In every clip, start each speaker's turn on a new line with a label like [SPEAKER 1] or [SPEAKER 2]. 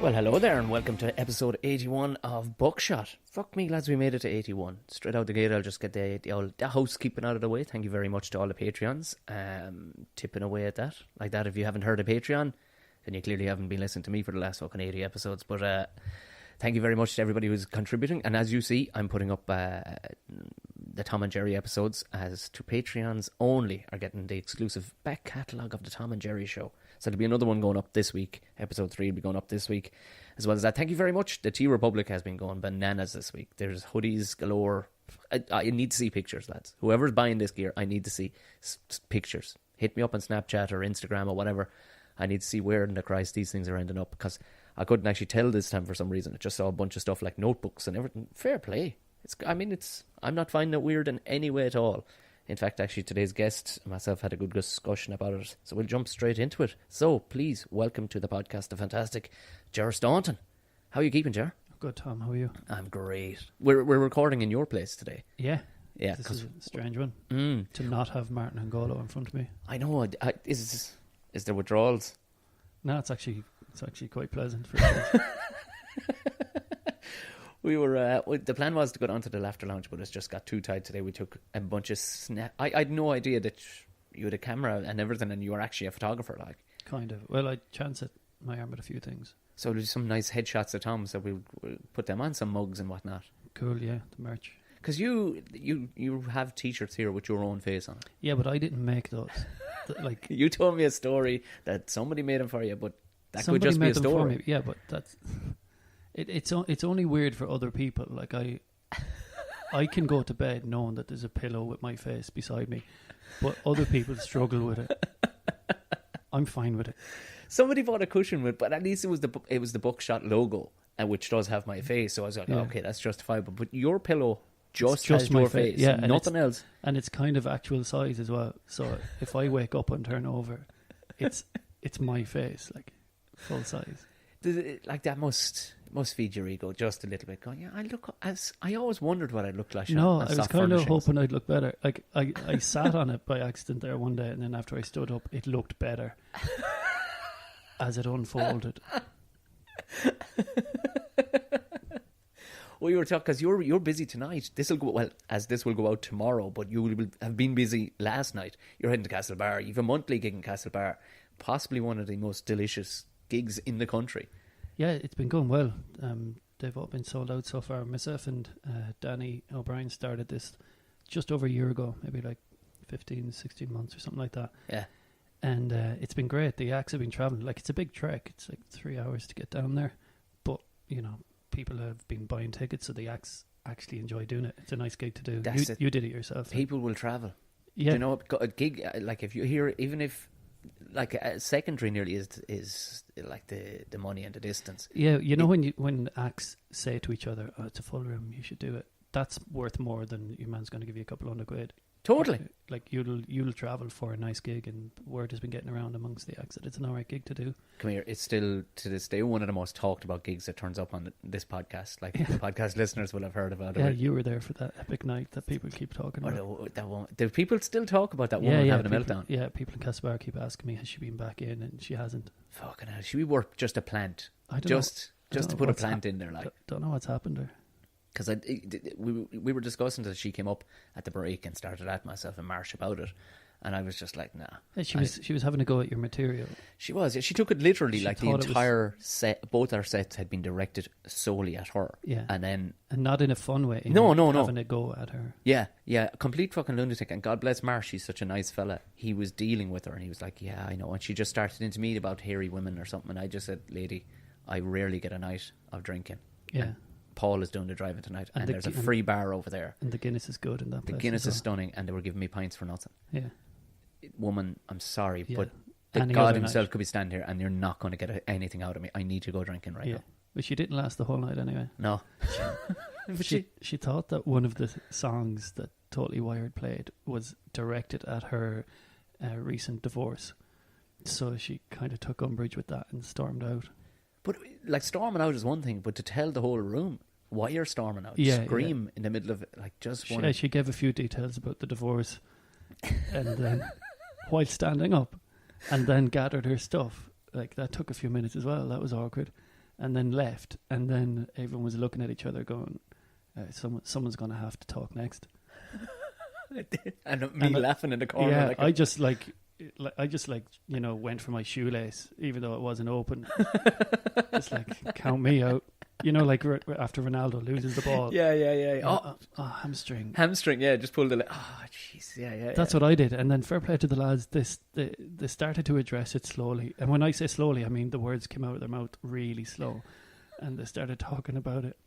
[SPEAKER 1] Well, hello there, and welcome to episode 81 of Buckshot. Fuck me, lads, we made it to 81. Straight out the gate, I'll just get the housekeeping out of the way. Thank you very much to all the Patreons. Tipping away at that. Like that, if you haven't heard of Patreon, then you clearly haven't been listening to me for the last fucking 80 episodes. But thank you very much to everybody who's contributing. And as you see, I'm putting up the Tom and Jerry episodes as to Patreons only are getting the exclusive back catalogue of the Tom and Jerry show. So there'll be another one going up this week. Episode 3 will be going up this week. As well as that, thank you very much. The Tea Republic has been going bananas this week. There's hoodies galore. I need to see pictures, lads. Whoever's buying this gear, I need to see pictures. Hit me up on Snapchat or Instagram or whatever. I need to see where in the Christ these things are ending up, because I couldn't actually tell this time for some reason. I just saw a bunch of stuff like notebooks and everything. Fair play. I'm not finding it weird in any way at all. In fact, actually, today's guest and myself had a good discussion about it, so we'll jump straight into it. So, please, welcome to the podcast, the fantastic Ger Staunton. How are you keeping, Ger?
[SPEAKER 2] Good, Tom. How are you?
[SPEAKER 1] I'm great. We're recording in your place today.
[SPEAKER 2] Yeah.
[SPEAKER 1] Yeah.
[SPEAKER 2] This is a strange one, to not have Martin Angolo in front of me.
[SPEAKER 1] I know. Is there withdrawals?
[SPEAKER 2] No, it's actually quite pleasant for you.
[SPEAKER 1] We were the plan was to go down to the Laughter Lounge, but it's just got too tight today. We took a bunch of I had no idea that you had a camera and everything, and you were actually a photographer, like. Kind
[SPEAKER 2] of. Well, I chance at my arm at a few things.
[SPEAKER 1] So there's some nice headshots of Tom, so we'll put them on some mugs and whatnot.
[SPEAKER 2] Cool, yeah, the merch.
[SPEAKER 1] Because you have T-shirts here with your own face on it.
[SPEAKER 2] Yeah, but I didn't make those. Like
[SPEAKER 1] you told me a story that somebody made them for you, but that could just be a story. For me.
[SPEAKER 2] Yeah, but that's. It's only weird for other people. Like I can go to bed knowing that there's a pillow with my face beside me, but other people struggle with it. I'm fine with it.
[SPEAKER 1] Somebody bought a cushion with, but at least it was the Buckshot logo, which does have my face. So I was like, okay, that's justifiable. But your pillow just has your face, yeah, nothing else, and it's kind of actual size as well. So if I wake up and turn over, it's my face, like full size. Like that must feed your ego just a little bit. Going, yeah, I always wondered what I'd look like.
[SPEAKER 2] No, I was kind of hoping I'd look better. Like I sat on it by accident there one day, and then after I stood up, it looked better as it unfolded.
[SPEAKER 1] Well, you were talking because you're busy tonight. This will go out tomorrow, but you will have been busy last night. You're heading to Casa Para. You've a monthly gig in Casa Para, possibly one of the most delicious gigs in the country.
[SPEAKER 2] Yeah, it's been going well. They've all been sold out so far. Myself and Danny O'Brien started this just over a year ago, maybe like 15, 16 months or something like that.
[SPEAKER 1] Yeah.
[SPEAKER 2] And it's been great. The acts have been travelling. Like, it's a big trek. It's like 3 hours to get down there. But, you know, people have been buying tickets, so the acts actually enjoy doing it. It's a nice gig to do. You did it yourself.
[SPEAKER 1] People will travel.
[SPEAKER 2] Yeah.
[SPEAKER 1] You know, a gig, like if you hear, even if, like a secondary nearly is like the money and the distance.
[SPEAKER 2] Yeah, you know, when acts say to each other, "Oh, it's a full room, you should do it." That's worth more than your man's going to give you a couple £100.
[SPEAKER 1] Totally.
[SPEAKER 2] Like you'll travel for a nice gig, and word has been getting around amongst the acts that it's an alright gig to do.
[SPEAKER 1] Come here, it's still to this day one of the most talked about gigs that turns up on this podcast. Like the podcast listeners will have heard about it.
[SPEAKER 2] Yeah, you were there for that epic night that people keep talking about.
[SPEAKER 1] Do people still talk about that woman having a meltdown?
[SPEAKER 2] Yeah, people in Casa Para keep asking me, has she been back in, and she hasn't.
[SPEAKER 1] Fucking hell, should we work just a plant?
[SPEAKER 2] I don't know.
[SPEAKER 1] Just to put a plant in there, like.
[SPEAKER 2] Don't know what's happened there.
[SPEAKER 1] Because we were discussing that she came up at the break and started at myself and Marsh about it, and I was just like, nah.
[SPEAKER 2] Yeah, she was having a go at your material.
[SPEAKER 1] She was. Yeah, she took it literally. Like the entire set, both our sets had been directed solely at her.
[SPEAKER 2] Yeah,
[SPEAKER 1] and
[SPEAKER 2] not in a fun way.
[SPEAKER 1] No,
[SPEAKER 2] having a go at her.
[SPEAKER 1] Yeah, complete fucking lunatic. And God bless Marsh, he's such a nice fella. He was dealing with her, and he was like, yeah, I know. And she just started into me about hairy women or something, and I just said, lady, I rarely get a night of drinking.
[SPEAKER 2] Yeah.
[SPEAKER 1] And Paul is doing the driving tonight, and there's a free bar over there.
[SPEAKER 2] And the Guinness is good in that place.
[SPEAKER 1] The Guinness is stunning, and they were giving me pints for nothing.
[SPEAKER 2] Yeah.
[SPEAKER 1] Woman, I'm sorry, but God himself could be standing here, and you're not going to get anything out of me. I need to go drinking right now.
[SPEAKER 2] But she didn't last the whole night anyway.
[SPEAKER 1] No.
[SPEAKER 2] But she thought that one of the songs that Totally Wired played was directed at her recent divorce. So she kind of took umbrage with that and stormed out.
[SPEAKER 1] But like, storming out is one thing, but to tell the whole room why you're storming out, scream in the middle of it, like just one.
[SPEAKER 2] She gave a few details about the divorce, and then while standing up, and then gathered her stuff. Like, that took a few minutes as well. That was awkward. and then left. And then everyone was looking at each other going, someone's going to have to talk next.
[SPEAKER 1] And me laughing in the corner.
[SPEAKER 2] Yeah,
[SPEAKER 1] like
[SPEAKER 2] I just went for my shoelace, even though it wasn't open. Just like, count me out. Like after Ronaldo loses the ball.
[SPEAKER 1] Yeah.
[SPEAKER 2] Oh, hamstring.
[SPEAKER 1] Hamstring, yeah, just pulled the... Oh, jeez, yeah.
[SPEAKER 2] That's what I did. And then fair play to the lads, they started to address it slowly. And when I say slowly, I mean the words came out of their mouth really slow. And they started talking about it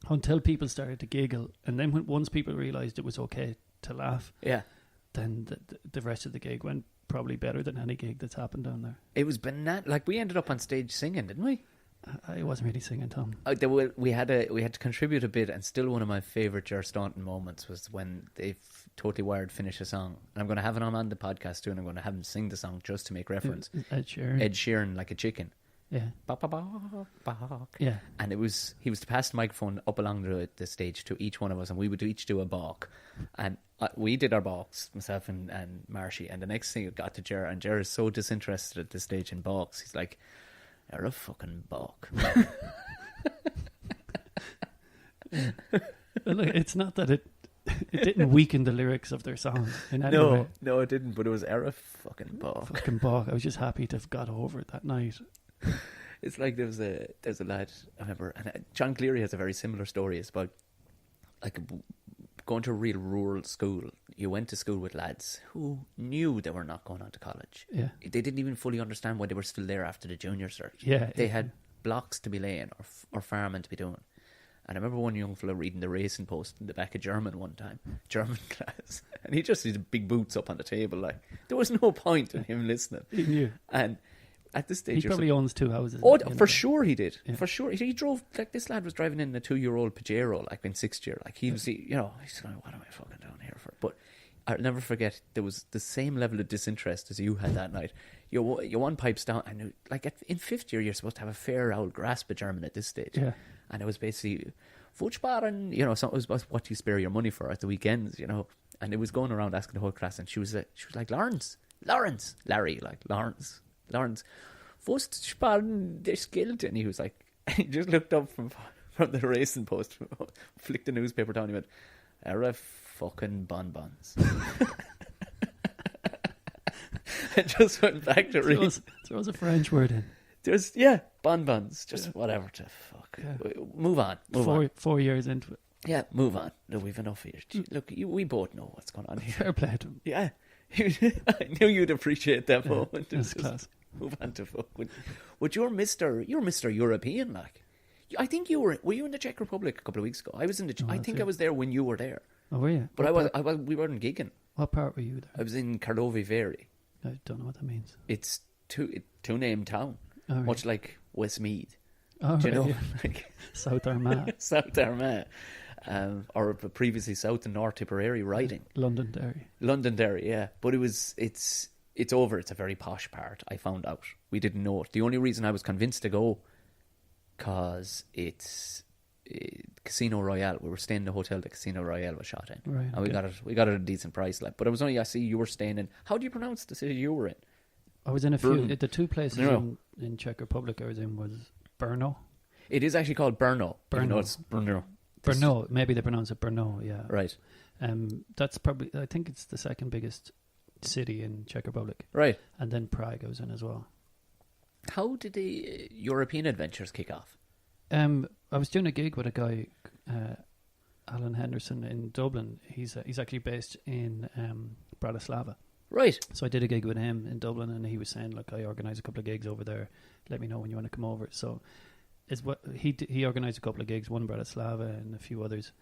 [SPEAKER 2] until people started to giggle. And then once people realised it was okay to laugh, then the rest of the gig went probably better than any gig that's happened down there.
[SPEAKER 1] It was banana. Like, we ended up on stage singing, didn't we?
[SPEAKER 2] I wasn't really singing, Tom.
[SPEAKER 1] We had to contribute a bit, and still one of my favourite Ger Staunton moments was when they Totally Wired finished a song. And I'm going to have it on the podcast too, and I'm going to have him sing the song just to make reference.
[SPEAKER 2] Ed Sheeran,
[SPEAKER 1] like a chicken.
[SPEAKER 2] Yeah.
[SPEAKER 1] Yeah. And he was to pass the microphone up along the stage to each one of us, and we would each do a balk. And we did our balks, myself and Marshy. And the next thing it got to Ger, and Ger is so disinterested at this stage in balks. He's like, "You're a fucking balk."
[SPEAKER 2] Look, it's not that it didn't weaken the lyrics of their song in any way.
[SPEAKER 1] No, it didn't. But it was a fucking balk.
[SPEAKER 2] Fucking balk. I was just happy to have got over it that night.
[SPEAKER 1] It's like there's a lad, I remember, and John Cleary has a very similar story. It's about like going to a real rural school. You went to school with lads who knew they were not going on to college.
[SPEAKER 2] Yeah.
[SPEAKER 1] They didn't even fully understand why they were still there after the junior cert.
[SPEAKER 2] Yeah.
[SPEAKER 1] They had blocks to be laying or farming to be doing. And I remember one young fella reading the Racing Post in the back of German one time, German class, and he just had big boots up on the table. Like, there was no point in him listening.
[SPEAKER 2] He knew.
[SPEAKER 1] And at this stage,
[SPEAKER 2] he probably owns 2 houses.
[SPEAKER 1] Oh, for sure he did.
[SPEAKER 2] Yeah.
[SPEAKER 1] For sure, he drove, like, this lad was driving in a 2-year-old Pajero, like in 6th year. Like, he was, he's going, "What am I fucking down here for?" But I'll never forget, there was the same level of disinterest as you had that night. You're one pipes down, and like in 5th year, you're supposed to have a fair old grasp of German at this stage.
[SPEAKER 2] Yeah.
[SPEAKER 1] And it was basically Futsparen, so it was what you spare your money for at the weekends, And it was going around asking the whole class, and she was like, Lawrence, Larry, like Lawrence, Futsparen, there's guilt. And he was like, he just looked up from the Racing Post, flicked the newspaper down, he went, "Era fucking bonbons." And just went back to read.
[SPEAKER 2] There was a French word in.
[SPEAKER 1] There's bonbons, just whatever to fuck. Yeah. Move on.
[SPEAKER 2] 4 years into it.
[SPEAKER 1] Yeah, move on. No, we've enough here. Look, we both know what's going on here.
[SPEAKER 2] Fair play to him.
[SPEAKER 1] Yeah, I knew you'd appreciate that moment.
[SPEAKER 2] That's class.
[SPEAKER 1] Move on to fuck. But you're Mr. European, like. I think were you in the Czech Republic a couple of weeks ago? I was in the. I think I was there when you were there.
[SPEAKER 2] Oh, were you?
[SPEAKER 1] But we weren't gigging.
[SPEAKER 2] What part were you there?
[SPEAKER 1] I was in Karlovy Vary.
[SPEAKER 2] I don't know what that means.
[SPEAKER 1] It's two-name town.
[SPEAKER 2] Oh, right.
[SPEAKER 1] Much like Westmeath.
[SPEAKER 2] Oh,
[SPEAKER 1] do you know?
[SPEAKER 2] Yeah.
[SPEAKER 1] Like
[SPEAKER 2] South Armagh.
[SPEAKER 1] South Armagh. Or previously South and North Tipperary riding.
[SPEAKER 2] Londonderry,
[SPEAKER 1] yeah. But it's over. It's a very posh part, I found out. We didn't know it. The only reason I was convinced to go, because it's Casino Royale. We were staying in the hotel that Casino Royale was shot in.
[SPEAKER 2] Right,
[SPEAKER 1] and we got it at a decent price. Like, but it was only, I see you were staying in. How do you pronounce the city you were in?
[SPEAKER 2] I was in a few. The 2 places
[SPEAKER 1] No.
[SPEAKER 2] in Czech Republic I was in was Brno.
[SPEAKER 1] It is actually called Brno.
[SPEAKER 2] Brno.
[SPEAKER 1] It's Brno.
[SPEAKER 2] Brno. Maybe they pronounce it Brno, yeah.
[SPEAKER 1] Right.
[SPEAKER 2] That's probably, I think it's the second biggest city in Czech Republic.
[SPEAKER 1] Right.
[SPEAKER 2] And then Prague I was in as well.
[SPEAKER 1] How did the European adventures kick off?
[SPEAKER 2] I was doing a gig with a guy, Alan Henderson, in Dublin. He's actually based in Bratislava.
[SPEAKER 1] Right.
[SPEAKER 2] So I did a gig with him in Dublin, and he was saying, like, I organise a couple of gigs over there. Let me know when you want to come over. So he organised a couple of gigs, one in Bratislava and a few others.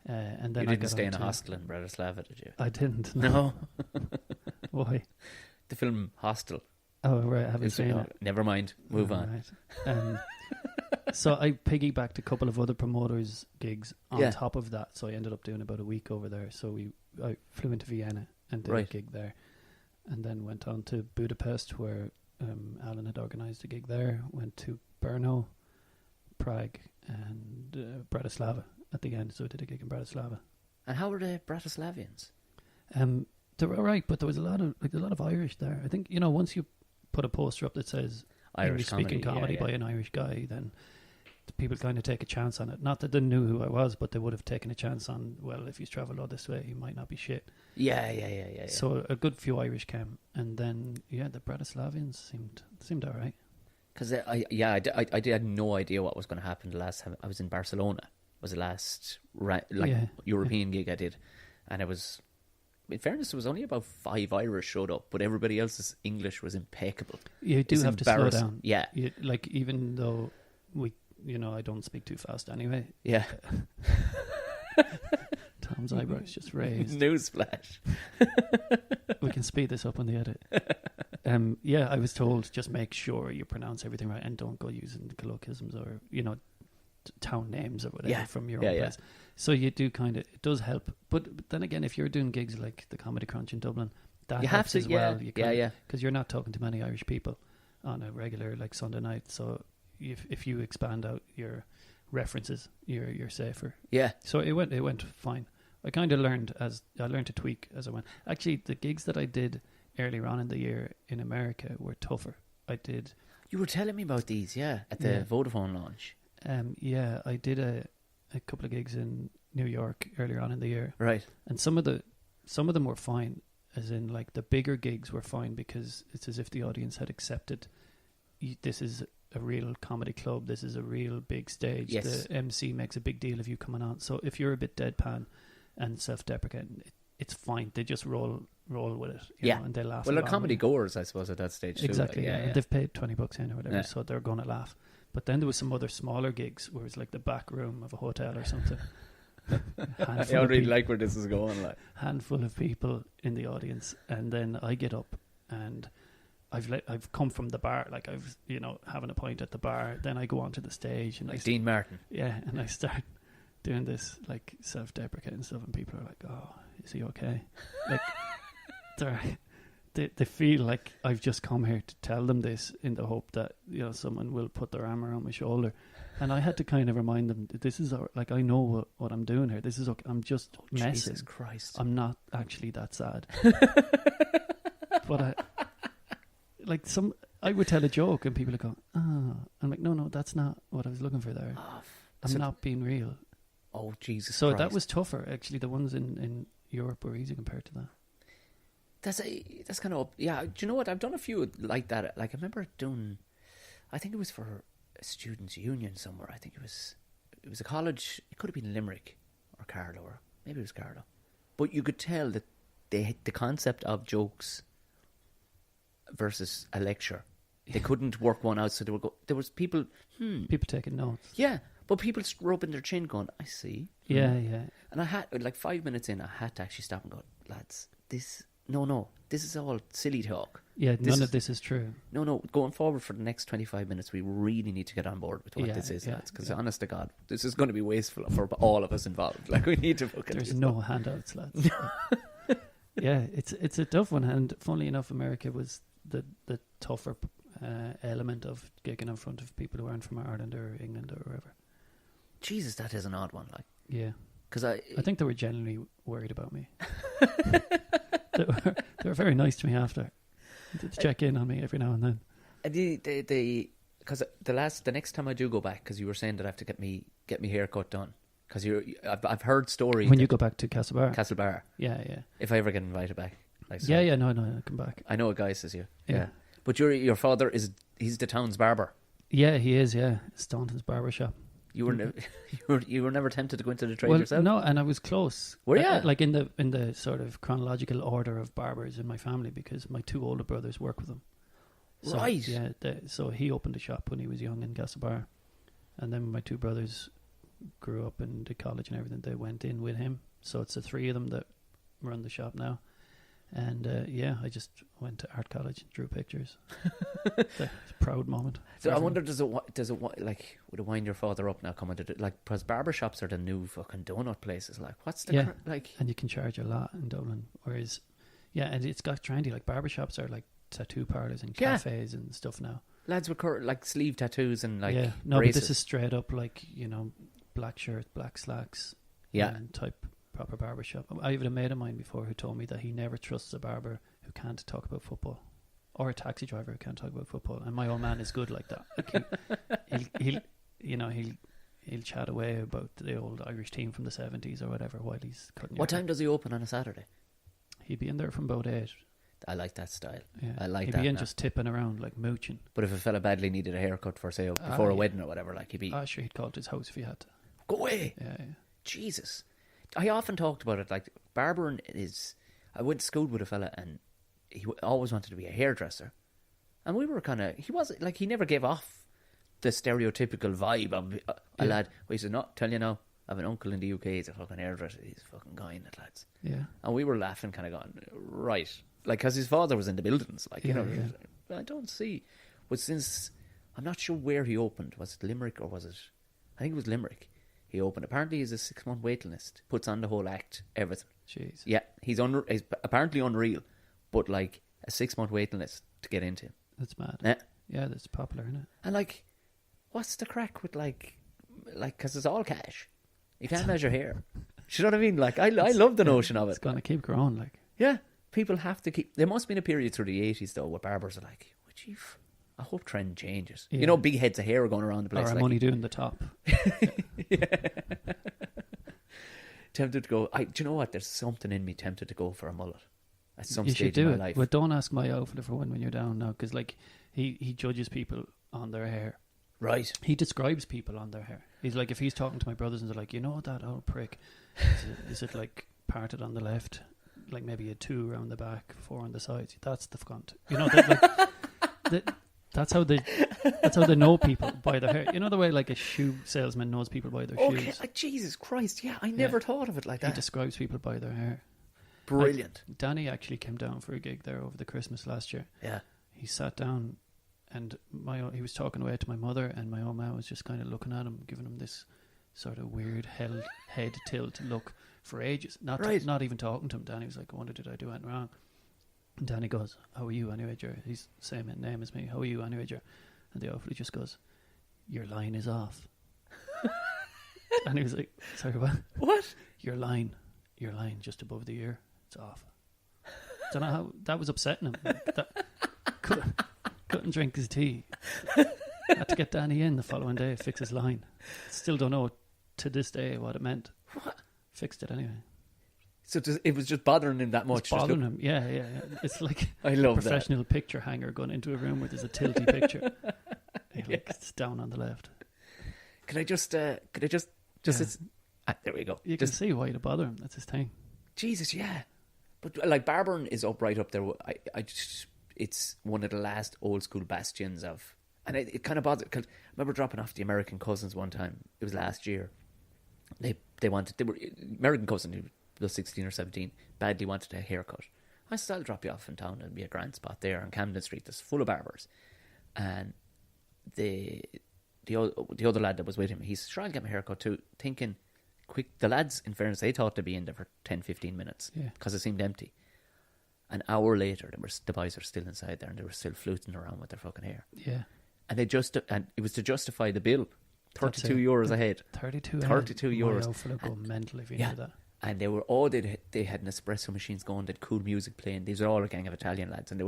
[SPEAKER 2] And then
[SPEAKER 1] you didn't stay in a hostel in Bratislava, did you?
[SPEAKER 2] I didn't.
[SPEAKER 1] No.
[SPEAKER 2] Why?
[SPEAKER 1] The film Hostel.
[SPEAKER 2] Oh, right. I haven't seen it.
[SPEAKER 1] Never mind. Move on.
[SPEAKER 2] Right. So I piggybacked a couple of other promoters' gigs on top of that. So I ended up doing about a week over there. So I flew into Vienna and did a gig there. And then went on to Budapest, where Alan had organised a gig there. Went to Brno, Prague, and Bratislava at the end. So I did a gig in Bratislava.
[SPEAKER 1] And how were the Bratislavians?
[SPEAKER 2] They were alright, but there was a lot of Irish there. I think, once you put a poster up that says English-speaking comedy by an Irish guy, then people kind of take a chance on it. Not that they knew who I was, but they would have taken a chance on, well, if he's travelled all this way, he might not be shit.
[SPEAKER 1] Yeah.
[SPEAKER 2] So a good few Irish came, and then the Bratislavians seemed all right.
[SPEAKER 1] Because I had no idea what was going to happen the last time I was in Barcelona. Was the last European gig I did, and it was. In fairness, there was only about 5 Irish showed up, but everybody else's English was impeccable.
[SPEAKER 2] You do have to slow down.
[SPEAKER 1] Yeah.
[SPEAKER 2] Even though I don't speak too fast anyway.
[SPEAKER 1] Yeah.
[SPEAKER 2] Tom's eyebrows just raised.
[SPEAKER 1] Newsflash.
[SPEAKER 2] We can speed this up on the edit. I was told just make sure you pronounce everything right and don't go using colloquialisms or, town names or whatever from your own place. So you do it does help. But then again, if you're doing gigs like the Comedy Crunch in Dublin, that helps as well. Because you're not talking to many Irish people on a regular Sunday night. So if you expand out your references, you're safer.
[SPEAKER 1] Yeah.
[SPEAKER 2] So it went fine. I kind of learned to tweak as I went. Actually, the gigs that I did earlier on in the year in America were tougher.
[SPEAKER 1] You were telling me about these, at the Vodafone launch.
[SPEAKER 2] I did a couple of gigs in New York earlier on in the year.
[SPEAKER 1] Right.
[SPEAKER 2] And some of them were fine, as in the bigger gigs were fine because it's as if the audience had accepted this is a real comedy club, this is a real big stage.
[SPEAKER 1] Yes.
[SPEAKER 2] The MC makes a big deal of you coming on. So if you're a bit deadpan and self-deprecating, it's fine. They just roll with it, you know, and they laugh.
[SPEAKER 1] Well, they're comedy goers, I suppose, at that stage.
[SPEAKER 2] Exactly.
[SPEAKER 1] Too.
[SPEAKER 2] And they've paid $20 in or whatever, so they're going to laugh. But then there was some other smaller gigs where it was the back room of a hotel or something.
[SPEAKER 1] I don't really like where this is going.
[SPEAKER 2] Handful of people in the audience, and then I get up and I've come from the bar, I've having a pint at the bar. Then I go onto the stage and
[SPEAKER 1] Dean Martin.
[SPEAKER 2] Yeah, and I start doing this self-deprecating stuff, and people are like, "Oh, is he okay?" They feel like I've just come here to tell them this in the hope that someone will put their arm around my shoulder, and I had to kind of remind them that this is I know what I'm doing here. This is okay. I'm just messing.
[SPEAKER 1] Jesus Christ!
[SPEAKER 2] I'm not actually that sad. But I would tell a joke and people would go, "Ah," I'm like, no, that's not what I was looking for there. I'm not being real.
[SPEAKER 1] Oh Jesus!
[SPEAKER 2] So
[SPEAKER 1] Christ.
[SPEAKER 2] that was tougher. Actually, the ones in Europe were easy compared to that.
[SPEAKER 1] That's kind of do you know what? I've done a few like that. I remember doing, I think it was for a students' union somewhere. I think it was a college. It could have been Limerick or Carlow, or maybe it was Carlow. But you could tell that the concept of jokes versus a lecture, they couldn't work one out. So there was people
[SPEAKER 2] taking notes.
[SPEAKER 1] Yeah, but people rubbing their chin, going, "I see."
[SPEAKER 2] Yeah.
[SPEAKER 1] And I had 5 minutes in, I had to actually stop and go, "Lads, No, this is all silly talk."
[SPEAKER 2] Yeah, none of this is true.
[SPEAKER 1] No, going forward for the next 25 minutes, we really need to get on board with what this is, lads. Because honest to God, this is going to be wasteful for all of us involved. We need to fucking
[SPEAKER 2] There's no handouts, lads. Yeah, it's a tough one. And funnily enough, America was the tougher element of gigging in front of people who aren't from Ireland or England or wherever.
[SPEAKER 1] Jesus, that is an odd one.
[SPEAKER 2] Yeah.
[SPEAKER 1] Because
[SPEAKER 2] I think they were genuinely worried about me. They were very nice to me after. They check in on me every now and then.
[SPEAKER 1] Because the next time I do go back, because you were saying that I have to get me hair cut done. Because I've heard stories
[SPEAKER 2] when you go back to Casa Para.
[SPEAKER 1] Casa Para.
[SPEAKER 2] Yeah.
[SPEAKER 1] If I ever get invited back.
[SPEAKER 2] No, come back.
[SPEAKER 1] I know a guy says you.
[SPEAKER 2] Yeah.
[SPEAKER 1] But your father he's the town's barber.
[SPEAKER 2] Yeah, he is. Yeah, Staunton's barber shop.
[SPEAKER 1] You were never tempted to go into the trade yourself?
[SPEAKER 2] No, and I was close.
[SPEAKER 1] Were you?
[SPEAKER 2] In the sort of chronological order of barbers in my family, because my 2 older brothers work with them. So,
[SPEAKER 1] right.
[SPEAKER 2] Yeah. So he opened a shop when he was young in Casa Para, and then when my 2 brothers grew up and did college and everything, they went in with him. So it's the 3 of them that run the shop now. And I just went to art college and drew pictures. It's a proud moment.
[SPEAKER 1] So I wonder, does it would it wind your father up now coming to because barbershops are the new fucking donut places. What's the
[SPEAKER 2] and you can charge a lot in Dublin. Whereas, and it's got trendy. Barbershops are tattoo parlours and cafes and stuff now.
[SPEAKER 1] Lads with sleeve tattoos and
[SPEAKER 2] braces. But this is straight up black shirt, black slacks, and type proper barbershop. I had a mate of mine before who told me that he never trusts a barber who can't talk about football, or a taxi driver who can't talk about football. And my old man is good like that. you know, he'll chat away about the old Irish team from the 70s or whatever while he's cutting.
[SPEAKER 1] What time does he open on a Saturday?
[SPEAKER 2] He'd be in there from about 8.
[SPEAKER 1] I like that style.
[SPEAKER 2] Yeah.
[SPEAKER 1] I like
[SPEAKER 2] he'd
[SPEAKER 1] that.
[SPEAKER 2] be in
[SPEAKER 1] now.
[SPEAKER 2] just tipping around like mooching.
[SPEAKER 1] But if a fella badly needed a haircut for, say, before a wedding or whatever, like he'd be...
[SPEAKER 2] Sure, he'd call to his house if he had to.
[SPEAKER 1] Go away!
[SPEAKER 2] Yeah.
[SPEAKER 1] Jesus. I often talked about it, like, Barber is... I went to school with a fella and he always wanted to be a hairdresser. And we were kind of... He wasn't... Like, he never gave off the stereotypical vibe of a lad. Well, he said, no, tell you now, I have an uncle in the UK, he's a fucking hairdresser, he's a fucking guy in it, lads.
[SPEAKER 2] Yeah.
[SPEAKER 1] And we were laughing, kind of going, right... Like, because his father was in the buildings, like, you know. Yeah. I don't see. But since, I'm not sure where he opened. Was it Limerick or was it, I think it was Limerick. He opened. Apparently he's a 6-month waiting list. Puts on the whole act, everything.
[SPEAKER 2] Jeez.
[SPEAKER 1] Yeah, he's apparently unreal. But, like, a 6-month waiting list to get into him.
[SPEAKER 2] That's mad.
[SPEAKER 1] Yeah,
[SPEAKER 2] that's popular, isn't it?
[SPEAKER 1] And, like, what's the crack with, like, because it's all cash. You can't measure hair. Do you know what I mean? Like, I love the notion of it.
[SPEAKER 2] It's going to keep growing, like.
[SPEAKER 1] Yeah. People have to keep... There must have been a period through the 80s, though, where barbers are like, oh, gee, I hope trend changes. Yeah. You know, big heads of hair are going around the place.
[SPEAKER 2] Or I'm
[SPEAKER 1] like,
[SPEAKER 2] only doing the top.
[SPEAKER 1] Yeah. Tempted to go... do you know what? There's something in me tempted to go for a mullet at some stage in my life.
[SPEAKER 2] But don't ask my outfitter for when you're down now, because, like, he judges people on their hair.
[SPEAKER 1] Right.
[SPEAKER 2] He describes people on their hair. He's like, if he's talking to my brothers and they're like, you know that old prick, is it like parted on the left? Like maybe a 2 around the back, 4 on the sides. That's the front. You know, that's how they know people by their hair. You know the way like a shoe salesman knows people by their shoes.
[SPEAKER 1] Jesus Christ! Yeah, I never thought of it like that.
[SPEAKER 2] He describes people by their hair.
[SPEAKER 1] Brilliant.
[SPEAKER 2] Like, Danny actually came down for a gig there over the Christmas last year.
[SPEAKER 1] Yeah.
[SPEAKER 2] He sat down, and he was talking away to my mother, and my own man was just kind of looking at him, giving him this sort of weird head tilt look. For ages, not even talking to him. Danny was like, I wonder, did I do anything wrong? And Danny goes, how are you anyway, Ger? He's the same name as me. How are you anyway, Ger? And the outfit just goes, your line is off. And he was like, sorry, what?
[SPEAKER 1] What?
[SPEAKER 2] Your line just above the ear, it's off. Don't know how that was upsetting him. Couldn't drink his tea. Had to get Danny in the following day, fix his line. Still don't know to this day what it meant.
[SPEAKER 1] What?
[SPEAKER 2] Fixed it anyway.
[SPEAKER 1] So it was just bothering him that much.
[SPEAKER 2] It's bothering him. Yeah. It's like
[SPEAKER 1] I love
[SPEAKER 2] a professional picture hanger going into a room where there's a tilty picture. It's down on the left.
[SPEAKER 1] Could I just there we go.
[SPEAKER 2] You can see why it'd bother him. That's his thing.
[SPEAKER 1] Jesus, yeah. But like Barber is right up there. It's one of the last old school bastions of, and it kind of bothered. Cause I remember dropping off the American cousins one time. It was last year. They were American cousin who was 16 or 17 badly wanted a haircut. I said, I'll drop you off in town. It'll be a grand spot there on Camden Street that's full of barbers. And the other lad that was with him, he's sure I'll get my haircut too, thinking quick. The lads, in fairness, they thought they'd be in there for 10-15 minutes because it seemed empty. An hour later, the boys are still inside there and they were still fluting around with their fucking hair.
[SPEAKER 2] Yeah.
[SPEAKER 1] And it was to justify the bill. €32 a head.
[SPEAKER 2] 32
[SPEAKER 1] €32.
[SPEAKER 2] My outfit would go mental if you knew that.
[SPEAKER 1] And they were they had an espresso machines going, they had cool music playing. These are all a gang of Italian lads, and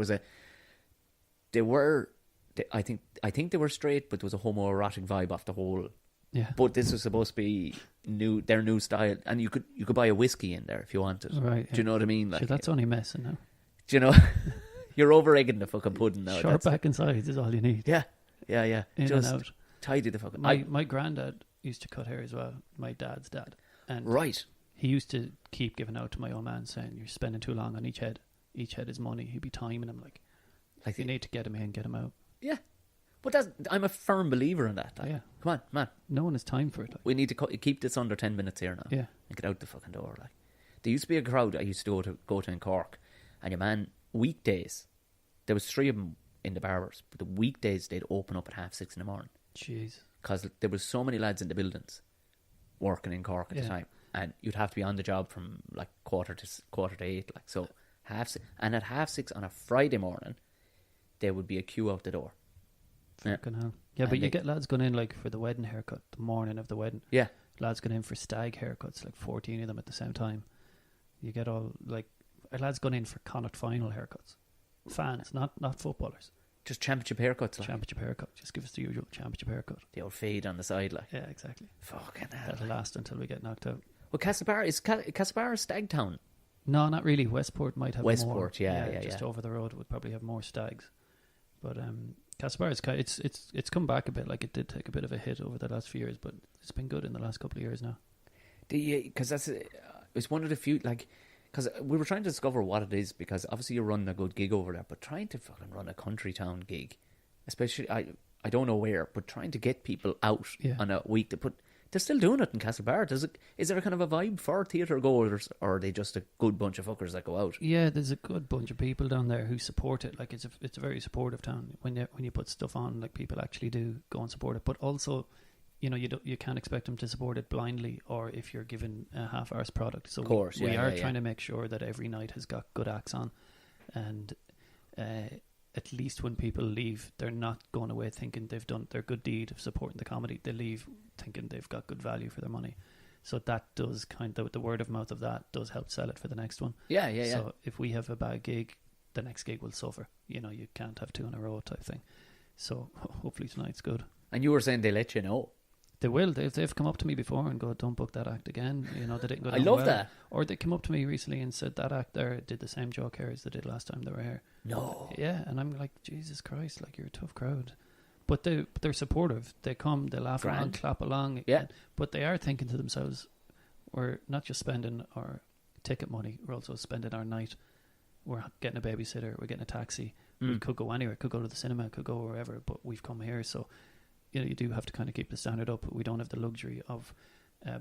[SPEAKER 1] I think they were straight, but there was a homoerotic vibe off the whole.
[SPEAKER 2] Yeah.
[SPEAKER 1] But this was supposed to be their new style, and you could buy a whiskey in there if you wanted.
[SPEAKER 2] Right.
[SPEAKER 1] Do you know what I mean? Like,
[SPEAKER 2] sure, that's only messing now.
[SPEAKER 1] Do you know? You're over egging the fucking pudding now.
[SPEAKER 2] Short back and sides is all you need.
[SPEAKER 1] Yeah.
[SPEAKER 2] In
[SPEAKER 1] just
[SPEAKER 2] and out.
[SPEAKER 1] Tidy the fucking.
[SPEAKER 2] My granddad used to cut hair as well. My dad's dad. And
[SPEAKER 1] right.
[SPEAKER 2] He used to keep giving out to my old man saying, you're spending too long on each head. Each head is money. He'd be timing him like you need to get him in, get him out.
[SPEAKER 1] Yeah. But I'm a firm believer in that. Like,
[SPEAKER 2] yeah.
[SPEAKER 1] Come on, man.
[SPEAKER 2] No one has time for it. Like.
[SPEAKER 1] We need to keep this under 10 minutes here now.
[SPEAKER 2] Yeah.
[SPEAKER 1] And get out the fucking door. Like, there used to be a crowd I used to go to in Cork, and your man, weekdays, there was 3 of them in the barbers, but the weekdays they'd open up at 6:30 in the morning.
[SPEAKER 2] Jeez.
[SPEAKER 1] Because there was so many lads in the buildings working in Cork at the time, and you'd have to be on the job from like quarter to 8, like so 6:30. And at 6:30 on a Friday morning, there would be a queue out the door.
[SPEAKER 2] Fucking hell. Yeah, but you get lads going in like for the wedding haircut the morning of the wedding.
[SPEAKER 1] Yeah.
[SPEAKER 2] Lads going in for stag haircuts, like 14 of them at the same time. You get all like lads going in for Connacht final haircuts. Fans, not footballers.
[SPEAKER 1] Just championship haircuts. Like.
[SPEAKER 2] Championship haircut. Just give us the usual championship haircut.
[SPEAKER 1] The old fade on the side, like.
[SPEAKER 2] Yeah, exactly.
[SPEAKER 1] Fucking hell.
[SPEAKER 2] That'll last until we get knocked out.
[SPEAKER 1] Well, Casa Para, is Casa Para Stag Town?
[SPEAKER 2] No, not really. Westport might have more.
[SPEAKER 1] Westport, yeah.
[SPEAKER 2] Just over the road would probably have more stags. But Casa Para, it's come back a bit. Like, it did take a bit of a hit over the last few years, but it's been good in the last couple of years now.
[SPEAKER 1] Because it's one of the few, like, because we were trying to discover what it is, because obviously you're running a good gig over there, but trying to fucking run a country town gig, especially, I don't know where, but trying to get people out on a week to put, they're still doing it in Casa Para. Is there a kind of a vibe for theatre goers, or are they just a good bunch of fuckers that go out? Yeah,
[SPEAKER 2] there's a good bunch of people down there who support it. Like, it's a very supportive town. When you put stuff on, like, people actually do go and support it. But also, you know, you can't expect them to support it blindly, or if you're given a half-arse product. So of course, we are trying to make sure that every night has got good acts on, and at least when people leave, they're not going away thinking they've done their good deed of supporting the comedy. They leave thinking they've got good value for their money. So that does the word of mouth of that does help sell it for the next one. Yeah. So if we have a bad gig, the next gig will suffer. You know, you can't have two in a row type thing. So hopefully tonight's good.
[SPEAKER 1] And you were saying they let you know.
[SPEAKER 2] They will. They've come up to me before and go, "Don't book that act again." You know, they didn't go down
[SPEAKER 1] I love
[SPEAKER 2] well.
[SPEAKER 1] that.
[SPEAKER 2] Or they came up to me recently and said that act there did the same joke here as they did last time they were here.
[SPEAKER 1] No.
[SPEAKER 2] Yeah, and I'm like, Jesus Christ, like, you're a tough crowd. But they're supportive. They come, they laugh along, clap along.
[SPEAKER 1] Yeah.
[SPEAKER 2] But they are thinking to themselves, we're not just spending our ticket money, we're also spending our night. We're getting a babysitter, we're getting a taxi. We could go anywhere, could go to the cinema, could go wherever, but we've come here, so you know, you do have to kind of keep the standard up. We don't have the luxury of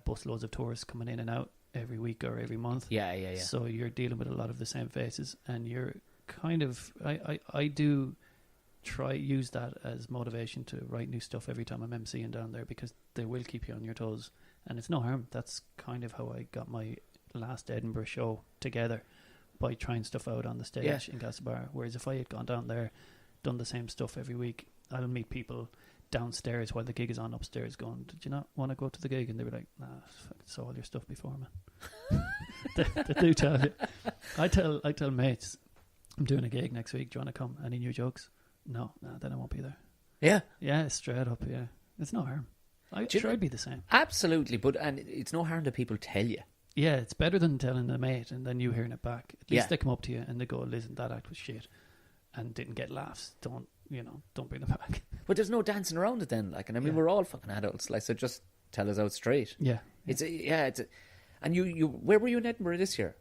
[SPEAKER 2] bus loads of tourists coming in and out every week or every month. Yeah. So you're dealing with a lot of the same faces, and you're kind of, I do try use that as motivation to write new stuff every time I'm emceeing down there, because they will keep you on your toes, and it's no harm. That's kind of how I got my last Edinburgh show together, by trying stuff out on the stage in Casa Para. Whereas if I had gone down there, done the same stuff every week, I'll meet people downstairs while the gig is on upstairs going, "Did you not want to go to the gig?" And they were like, "Nah, I saw all your stuff before, man." they do tell you. I tell mates, "I'm doing a gig next week, do you want to come? Any new jokes?" No, then I won't be there. Yeah, straight up. Yeah, it's no harm. I'd be the same.
[SPEAKER 1] Absolutely, and it's no harm that people tell you.
[SPEAKER 2] Yeah, it's better than telling a mate and then you hearing it back. At least they come up to you and they go, "Listen, that act was shit and didn't get laughs. Don't bring them back."
[SPEAKER 1] But there's no dancing around it then, like, and I mean, we're all fucking adults, like, so just tell us out straight.
[SPEAKER 2] Yeah.
[SPEAKER 1] And you where were you in Edinburgh this year?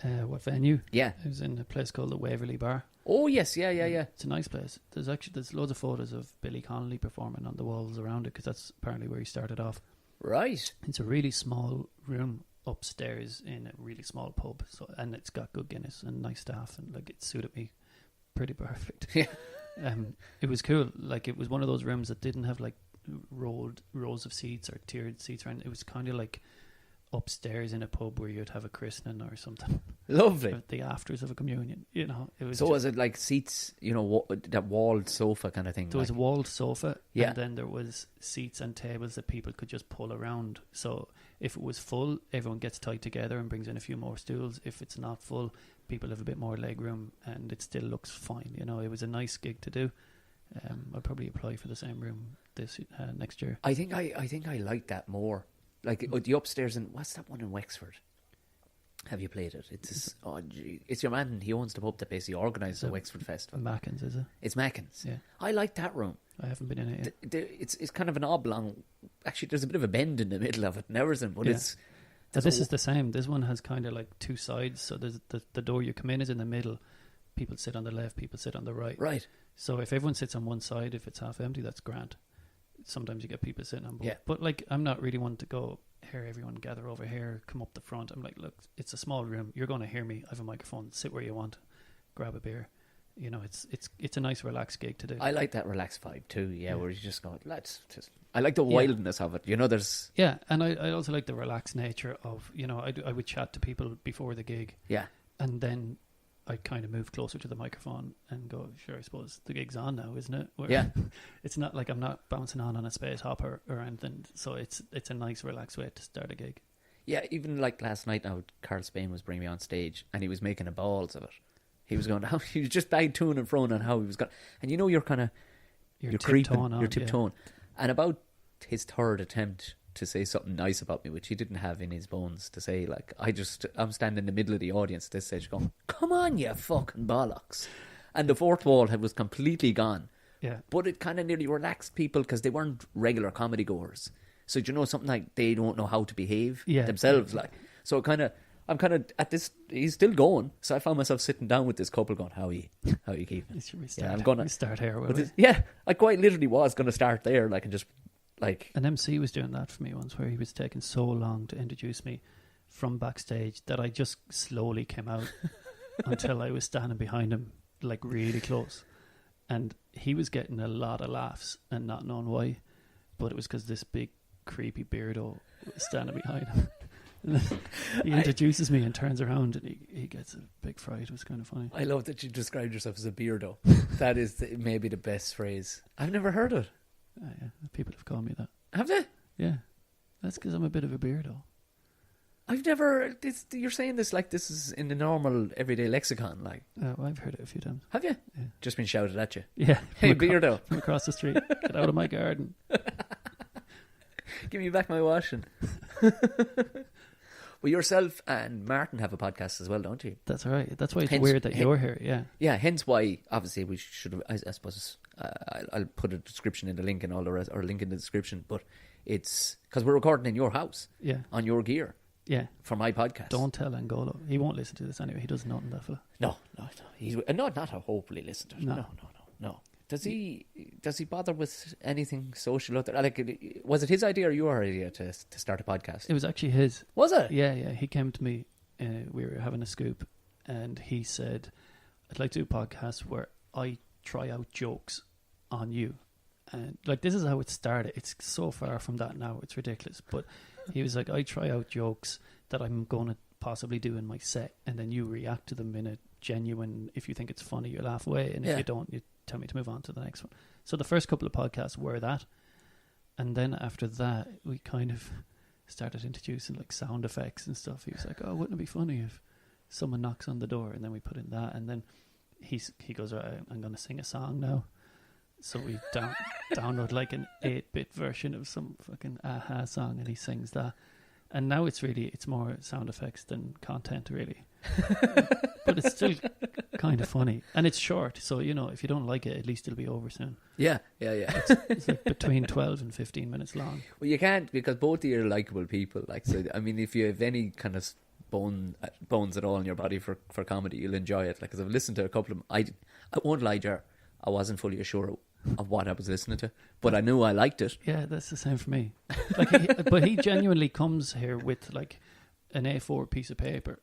[SPEAKER 2] What venue?
[SPEAKER 1] Yeah.
[SPEAKER 2] It was in a place called the Waverley Bar.
[SPEAKER 1] Oh yes, yeah.
[SPEAKER 2] It's a nice place. There's loads of photos of Billy Connolly performing on the walls around it, because that's apparently where he started off.
[SPEAKER 1] Right.
[SPEAKER 2] It's a really small room upstairs in a really small pub, and it's got good Guinness and nice staff, and like, it suited me pretty perfect.
[SPEAKER 1] Yeah.
[SPEAKER 2] It was cool. Like, it was one of those rooms that didn't have like rows of seats or tiered seats around. It was kind of like upstairs in a pub where you'd have a christening or something.
[SPEAKER 1] Lovely.
[SPEAKER 2] The afters of a communion, you know. It was.
[SPEAKER 1] So was it like seats, you know, that walled sofa kind of thing?
[SPEAKER 2] There was a walled sofa, and then there was seats and tables that people could just pull around. So if it was full, everyone gets tied together and brings in a few more stools. If it's not full, people have a bit more leg room, and it still looks fine. You know, it was a nice gig to do. I'll probably apply for the same room this next year.
[SPEAKER 1] I think I like that more. Like the upstairs in, what's that one in Wexford? Have you played it? It's your man. He owns the pub that basically organises the Wexford Festival.
[SPEAKER 2] Mackins, is it?
[SPEAKER 1] It's Mackins.
[SPEAKER 2] Yeah,
[SPEAKER 1] I like that room.
[SPEAKER 2] I haven't been in it yet.
[SPEAKER 1] It's kind of an oblong. Actually, there's a bit of a bend in the middle of it and everything, but it's.
[SPEAKER 2] This is the same. This one has kind of like two sides. So there's the door you come in is in the middle. People sit on the left. People sit on the right.
[SPEAKER 1] Right.
[SPEAKER 2] So if everyone sits on one side, if it's half empty, that's grand. Sometimes you get people sitting on both. Yeah. But like, I'm not really one to go, "Here, everyone gather over here, come up the front." I'm like, look, it's a small room. You're going to hear me. I have a microphone. Sit where you want. Grab a beer. You know, it's a nice relaxed gig to do. I
[SPEAKER 1] like that relaxed vibe too. Yeah, where you just go, I like the wildness of it. You know, there's.
[SPEAKER 2] Yeah, and I also like the relaxed nature of, you know, I would chat to people before the gig.
[SPEAKER 1] Yeah.
[SPEAKER 2] And then I'd kind of move closer to the microphone and go, "Sure, I suppose the gig's on now, isn't it?"
[SPEAKER 1] Yeah.
[SPEAKER 2] It's not like I'm not bouncing on a space hopper or anything. So it's a nice, relaxed way to start a gig.
[SPEAKER 1] Yeah, even like last night now, Karl Spain was bringing me on stage and he was making a balls of it. He was going, he was just bag to and fro on how he was going. And you know, you're kind of, you're creeping, you're tiptoeing. And about his third attempt to say something nice about me, which he didn't have in his bones to say, like, I'm standing in the middle of the audience at this stage going, come on, you fucking bollocks. And the fourth wall was completely gone.
[SPEAKER 2] Yeah.
[SPEAKER 1] But it kind of nearly relaxed people because they weren't regular comedy goers. So, you know, something like they don't know how to behave themselves. Like, so I'm kind of at this, he's still going. So I found myself sitting down with this couple going, how are you keeping it?
[SPEAKER 2] Should we start,
[SPEAKER 1] I'm gonna
[SPEAKER 2] start here, will
[SPEAKER 1] we? Yeah, I quite literally was going to start there, like, and just, like...
[SPEAKER 2] An MC was doing that for me once, where he was taking so long to introduce me from backstage that I just slowly came out until I was standing behind him, like, really close. And he was getting a lot of laughs and not knowing why, but it was because this big creepy beardo was standing behind him. And then he introduces me and turns around and he gets a big fright. It was kind of funny.
[SPEAKER 1] I love that you described yourself as a beardo. That is maybe the best phrase. I've never heard it.
[SPEAKER 2] Yeah, people have called me that.
[SPEAKER 1] Have they?
[SPEAKER 2] Yeah, that's because I'm a bit of a beardo.
[SPEAKER 1] I've never... You're saying this like this is in the normal everyday lexicon, like...
[SPEAKER 2] Well, I've heard it a few times.
[SPEAKER 1] Have you?
[SPEAKER 2] Yeah.
[SPEAKER 1] Just been shouted at you?
[SPEAKER 2] Yeah.
[SPEAKER 1] Hey, beardo.
[SPEAKER 2] From across the street. Get out of my garden.
[SPEAKER 1] Give me back my washing. Well, yourself and Martin have a podcast as well, don't you?
[SPEAKER 2] That's right. That's why it's weird that you're here, yeah.
[SPEAKER 1] Yeah, hence why, obviously, we should have... I suppose I'll put a description in the link and all the rest, or a link in the description, but it's... Because we're recording in your house.
[SPEAKER 2] Yeah.
[SPEAKER 1] On your gear.
[SPEAKER 2] Yeah.
[SPEAKER 1] For my podcast.
[SPEAKER 2] Don't tell Angolo. He won't listen to this anyway. He doesn't know that fella.
[SPEAKER 1] No. He's not to hopefully listen to it. No. Does he bother with anything social out there? Like, was it his idea or your idea to start a podcast?
[SPEAKER 2] It was actually his.
[SPEAKER 1] Was it?
[SPEAKER 2] Yeah. He came to me. We were having a scoop, and he said, "I'd like to do a podcast where I try out jokes on you." And like, this is how it started. It's so far from that now. It's ridiculous. But he was like, "I try out jokes that I'm going to possibly do in my set, and then you react to them in a genuine. If you think it's funny, you laugh away, and if you don't, you tell me to move on to the next one." So the first couple of podcasts were that, and then after that we kind of started introducing like sound effects and stuff. He was like, "Oh, wouldn't it be funny if someone knocks on the door?" And then we put in that, and then he goes, "Right, I'm going to sing a song now." So we download like an 8-bit version of some fucking Aha song, and he sings that. And now it's more sound effects than content, really. But it's still kind of funny. And it's short, so, you know, if you don't like it, at least it'll be over soon.
[SPEAKER 1] Yeah.
[SPEAKER 2] It's like between 12 and 15 minutes long.
[SPEAKER 1] Well, you can't, because both of you are likeable people. Like, so, I mean, if you have any kind of bones at all in your body for comedy, you'll enjoy it. Like, because I've listened to a couple of them. I won't lie, Ger, I wasn't fully sure of what I was listening to, but I knew I liked it.
[SPEAKER 2] Yeah, that's the same for me. Like, but he genuinely comes here with like an A4 piece of paper,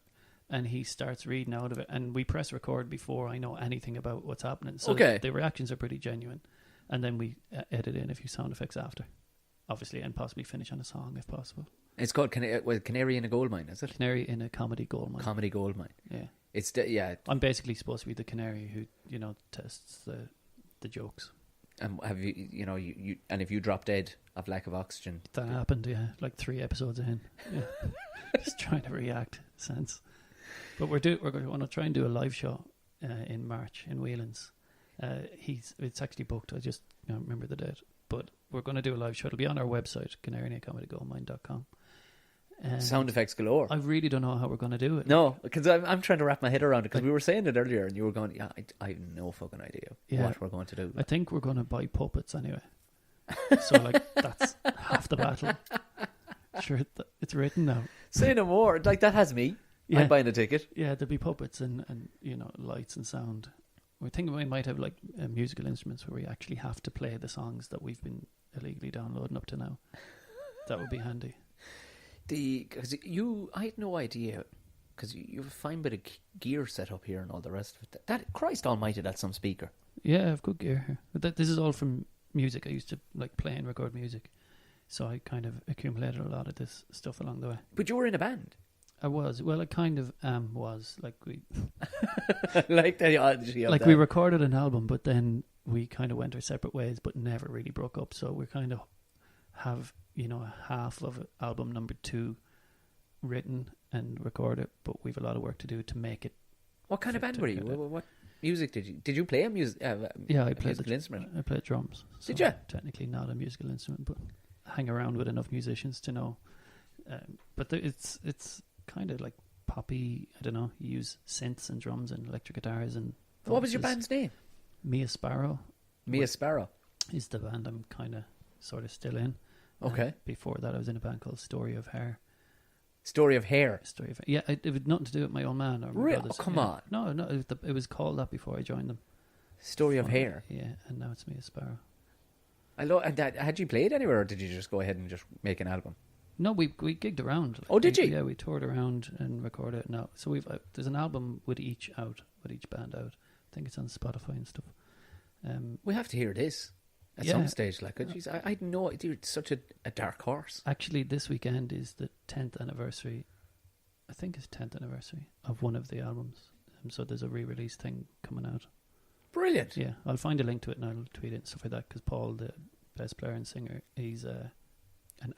[SPEAKER 2] and he starts reading out of it, and we press record before I know anything about what's happening. So the reactions are pretty genuine, and then we edit in a few sound effects after, obviously, and possibly finish on a song if possible. It's called
[SPEAKER 1] Canary in a Gold Mine, is it?
[SPEAKER 2] Canary in a Comedy Gold Mine.
[SPEAKER 1] Comedy Gold Mine.
[SPEAKER 2] Yeah.
[SPEAKER 1] It's
[SPEAKER 2] I'm basically supposed to be the canary who, you know, tests the jokes.
[SPEAKER 1] And have you and if you drop dead of lack of oxygen,
[SPEAKER 2] that happened, yeah, like 3 episodes in, yeah. Just trying to react sense. But we're going to try and do a live show in March in Whelan's. It's actually booked. I just don't remember the date, but we're going to do a live show. It'll be on our website, canaryinacomedygolmine.com.
[SPEAKER 1] Sound effects galore.
[SPEAKER 2] I really don't know how we're going to do it.
[SPEAKER 1] No, because I'm trying to wrap my head around it, because we were saying it earlier and you were going, I have no fucking idea what we're going to do.
[SPEAKER 2] I think we're going to buy puppets anyway. So like, that's half the battle. Sure, it's written now.
[SPEAKER 1] Say no more. Like, that has me.
[SPEAKER 2] Yeah.
[SPEAKER 1] I'm buying a ticket.
[SPEAKER 2] Yeah, there'll be puppets and you know, lights and sound. We're thinking we might have like musical instruments where we actually have to play the songs that we've been illegally downloading up to now. That would be handy.
[SPEAKER 1] Because I had no idea, because you have a fine bit of gear set up here and all the rest of it. That Christ Almighty, that's some speaker.
[SPEAKER 2] Yeah, I've got gear here. But this is all from music. I used to like play and record music, so I kind of accumulated a lot of this stuff along the way.
[SPEAKER 1] But you were in a band.
[SPEAKER 2] I was. Well, I kind of was. Like we,
[SPEAKER 1] like the
[SPEAKER 2] like we recorded an album, but then we kind of went our separate ways, but never really broke up. So we kind of have, you know, half of album number 2 written and recorded, but we've a lot of work to do to make it
[SPEAKER 1] What kind of band were you?
[SPEAKER 2] kinda-
[SPEAKER 1] What music did you play a music?
[SPEAKER 2] Yeah, I
[SPEAKER 1] a
[SPEAKER 2] played
[SPEAKER 1] musical instrument.
[SPEAKER 2] I played drums. So
[SPEAKER 1] Did you?
[SPEAKER 2] Technically not a musical instrument, but hang around with enough musicians to know. But it's kind of like poppy. I don't know. You use synths and drums and electric guitars and.
[SPEAKER 1] What was your
[SPEAKER 2] voices.
[SPEAKER 1] band's name?
[SPEAKER 2] Mia Sparrow
[SPEAKER 1] Mia Sparrow.
[SPEAKER 2] is the band I'm kind of sort of still in.
[SPEAKER 1] Okay.
[SPEAKER 2] Before that, I was in a band called Story of Hair.
[SPEAKER 1] Story of Hair.
[SPEAKER 2] Story of Hair. Yeah, it had nothing to do with my old man or my
[SPEAKER 1] Really?
[SPEAKER 2] brothers.
[SPEAKER 1] Oh, come
[SPEAKER 2] Yeah.
[SPEAKER 1] on.
[SPEAKER 2] No, it was called that before I joined them.
[SPEAKER 1] Story of Hair.
[SPEAKER 2] Yeah, and now it's Mia Sparrow.
[SPEAKER 1] I love. And had you played anywhere, or did you just go ahead and just make an album?
[SPEAKER 2] No, we gigged around. Like,
[SPEAKER 1] Oh, did you?
[SPEAKER 2] Yeah, we toured around and recorded it. No, so there's an album with each band out. I think it's on Spotify and stuff.
[SPEAKER 1] We have to hear this at
[SPEAKER 2] Yeah.
[SPEAKER 1] some stage. Like, geez, I know it's such a dark horse.
[SPEAKER 2] Actually, this weekend is the 10th anniversary. I think it's 10th anniversary of one of the albums. So there's a re-release thing coming out.
[SPEAKER 1] Brilliant.
[SPEAKER 2] Yeah, I'll find a link to it and I'll tweet it and stuff like that. Because Paul, the bass player and singer, he's an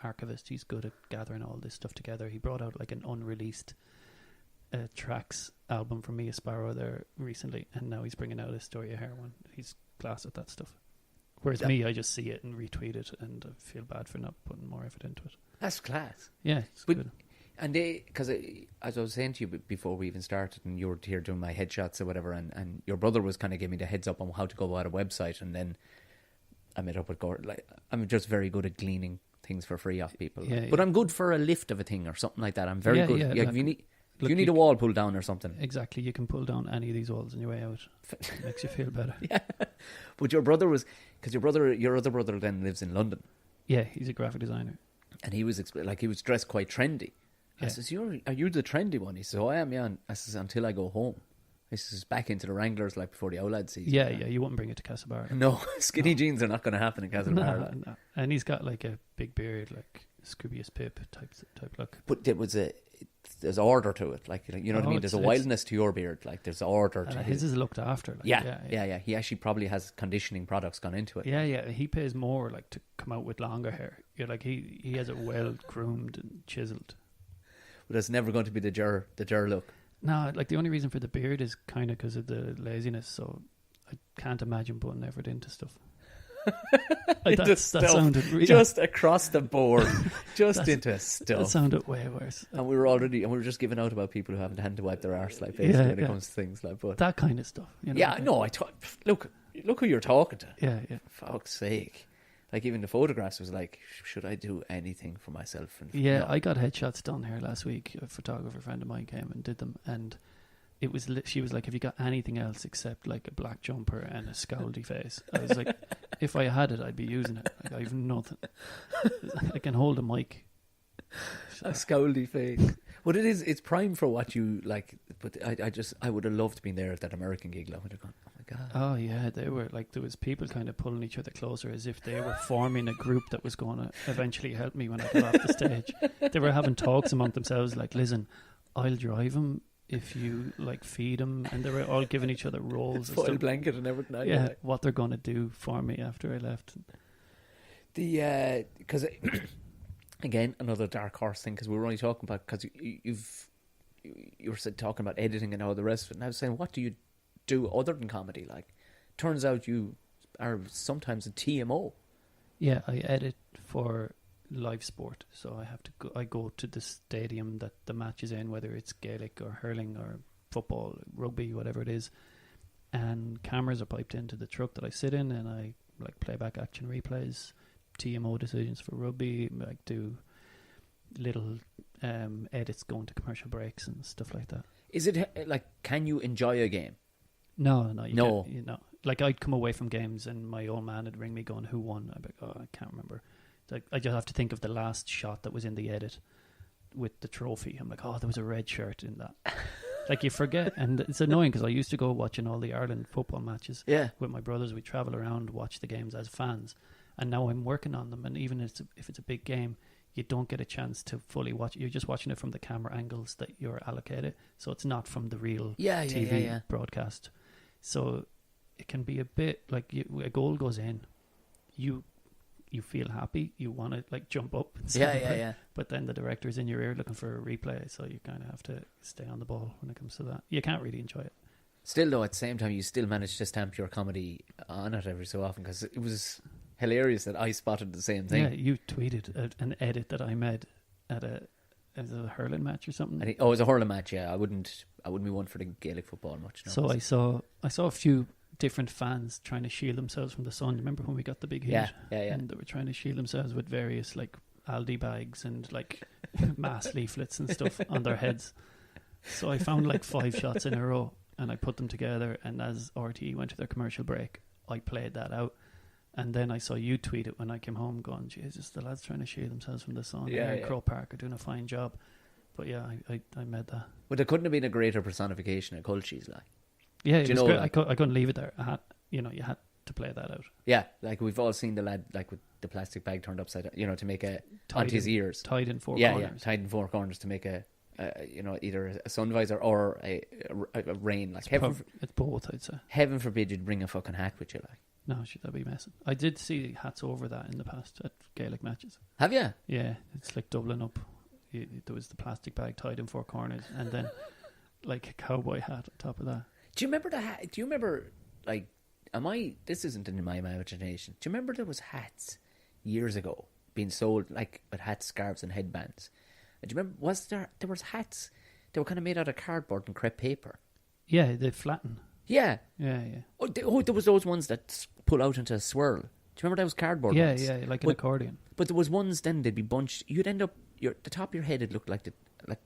[SPEAKER 2] archivist. He's good at gathering all this stuff together. He brought out like an unreleased tracks album from Mia Sparrow there recently, and now he's bringing out a Story of Hair one. He's class at that stuff. Whereas me, I just see it and retweet it, and I feel bad for not putting more effort into it.
[SPEAKER 1] That's class.
[SPEAKER 2] Yeah, it's
[SPEAKER 1] But-
[SPEAKER 2] good.
[SPEAKER 1] And because as I was saying to you before we even started, and you were here doing my headshots or whatever, and your brother was kind of giving me the heads up on how to go about a website, and then I met up with Gordon. Like, I'm just very good at gleaning things for free off people.
[SPEAKER 2] Yeah,
[SPEAKER 1] but
[SPEAKER 2] yeah.
[SPEAKER 1] I'm good for a lift of a thing or something like that. I'm very
[SPEAKER 2] Yeah,
[SPEAKER 1] good.
[SPEAKER 2] yeah,
[SPEAKER 1] Yeah,
[SPEAKER 2] like,
[SPEAKER 1] if you need a wall pulled down or something.
[SPEAKER 2] Exactly, you can pull down any of these walls on your way out. It makes you feel better.
[SPEAKER 1] Yeah. But your brother was, because your other brother then lives in London,
[SPEAKER 2] Yeah, he's a graphic designer.
[SPEAKER 1] and he was he was dressed quite trendy. I
[SPEAKER 2] Yeah.
[SPEAKER 1] says, are you the trendy one? He says, oh, I am, yeah. And I says, until I go home. He says, back into the Wranglers like before the OLAD season.
[SPEAKER 2] Yeah, you wouldn't bring it to Casa Para.
[SPEAKER 1] No, skinny jeans are not going to happen in Casa Para.
[SPEAKER 2] No. And he's got like a big beard, like Scroobius Pip type look.
[SPEAKER 1] But there's order to it. Like, you know what I
[SPEAKER 2] Oh,
[SPEAKER 1] mean? There's a
[SPEAKER 2] it's-
[SPEAKER 1] wildness to your beard. Like, there's order to
[SPEAKER 2] His is looked after. Like,
[SPEAKER 1] yeah. He actually probably has conditioning products gone into it.
[SPEAKER 2] Yeah. He pays more like to come out with longer hair. Yeah, like he has it well groomed and chiseled.
[SPEAKER 1] But it's never going to be the Ger look.
[SPEAKER 2] No, like the only reason for the beard is kind of because of the laziness. So I can't imagine putting effort into stuff. That sounded
[SPEAKER 1] just across the board, just into stuff.
[SPEAKER 2] That sounded way worse.
[SPEAKER 1] And we were just giving out about people who haven't had to wipe their arse, like basically when it comes to things like. But
[SPEAKER 2] that kind of stuff. You know?
[SPEAKER 1] yeah, no, look who you're talking to.
[SPEAKER 2] Yeah.
[SPEAKER 1] For fuck's sake. Like, even the photographs was like, should I do anything for myself? And
[SPEAKER 2] Yeah,
[SPEAKER 1] no.
[SPEAKER 2] I got headshots done here last week. A photographer friend of mine came and did them, and it was. She was like, "Have you got anything else except like a black jumper and a scowly face?" I was like, "If I had it, I'd be using it. Like, I've nothing. I can hold a mic."
[SPEAKER 1] A scowly face. But it's prime for what you like. But I would have loved being there at that American gig. I would have gone, oh my god.
[SPEAKER 2] Oh yeah, they were like, there was people kind of pulling each other closer as if they were forming a group that was going to eventually help me when I got off the stage. They were having talks among themselves like, "Listen, I'll drive him if you like feed him," and they were all giving each other roles. and
[SPEAKER 1] Foil
[SPEAKER 2] stuff.
[SPEAKER 1] blanket and everything.
[SPEAKER 2] Yeah, what they're going to do for me after I left.
[SPEAKER 1] Because again, another dark horse thing, because we were only talking about, because you were talking about editing and all the rest of it, and I was saying, what do you do other than comedy? Like, turns out you are sometimes a TMO.
[SPEAKER 2] Yeah, I edit for live sport, so I go to the stadium that the match is in, whether it's Gaelic or hurling or football, rugby, whatever it is, and cameras are piped into the truck that I sit in, and I like playback action replays, TMO decisions for rugby, like do little edits going to commercial breaks and stuff like that.
[SPEAKER 1] Is it like, can you enjoy a game?
[SPEAKER 2] No, you
[SPEAKER 1] No.
[SPEAKER 2] can't, you know, like I'd come away from games and my old man would ring me going, "Who won?" I'd be like, "Oh, I can't remember." It's like, I just have to think of the last shot that was in the edit with the trophy. I'm like, "Oh, there was a red shirt in that." Like, you forget, and it's annoying because I used to go watching all the Ireland football matches with my brothers. We travel around, watch the games as fans, and now I'm working on them. And even if it's a big game, you don't get a chance to fully watch it. You're just watching it from the camera angles that you're allocated, so it's not from the real TV broadcast. So it can be a bit like a goal goes in, you feel happy, you want to like jump up and celebrate, but then the director's in your ear looking for a replay, so you kind of have to stay on the ball when it comes to that. You can't really enjoy it.
[SPEAKER 1] Still, though, at the same time, you still managed to stamp your comedy on it every so often because it was hilarious that I spotted the same thing.
[SPEAKER 2] Yeah, you tweeted an edit that I made at a hurling match or something.
[SPEAKER 1] It was a hurling match. Yeah, I wouldn't be one for the Gaelic football much. No.
[SPEAKER 2] So I saw a few different fans trying to shield themselves from the sun. Remember when we got the big heat?
[SPEAKER 1] Yeah.
[SPEAKER 2] And they were trying to shield themselves with various like Aldi bags and like mass leaflets and stuff on their heads. So I found like 5 shots in a row and I put them together, and as RTE went to their commercial break, I played that out. And then I saw you tweet it when I came home going, Jesus, the lads trying to shield themselves from the sun.
[SPEAKER 1] Yeah,
[SPEAKER 2] and Crow Park are doing a fine job. But yeah, I made that.
[SPEAKER 1] But there couldn't have been a greater personification of cultures, like.
[SPEAKER 2] Yeah, it
[SPEAKER 1] Do you
[SPEAKER 2] was
[SPEAKER 1] know,
[SPEAKER 2] great. I couldn't leave it there. You had to play that out.
[SPEAKER 1] Yeah, like we've all seen the lad like with the plastic bag turned upside down, to make onto his ears.
[SPEAKER 2] Tied in 4
[SPEAKER 1] corners.
[SPEAKER 2] corners.
[SPEAKER 1] Yeah, tied in 4 corners to make either a sun visor or a rain. Like
[SPEAKER 2] it's both, I'd say.
[SPEAKER 1] Heaven forbid you'd bring a fucking hat with you, like.
[SPEAKER 2] No, should that be messing? I did see hats over that in the past at Gaelic matches.
[SPEAKER 1] Have you?
[SPEAKER 2] Yeah, it's like doubling up. There was the plastic bag tied in 4 corners, and then like a cowboy hat on top of that.
[SPEAKER 1] Do you remember the hat? Do you remember, like, this isn't in my imagination. Do you remember there was hats years ago being sold, like, with hats, scarves and headbands? And do you remember, there was hats, they were kind of made out of cardboard and crepe paper.
[SPEAKER 2] Yeah, they flatten.
[SPEAKER 1] Yeah.
[SPEAKER 2] Yeah.
[SPEAKER 1] Oh, there was those ones that pull out into a swirl. Do you remember those cardboard ones?
[SPEAKER 2] Yeah, like an accordion.
[SPEAKER 1] But there was ones then, they'd be bunched. You'd end up, the top of your head, it looked like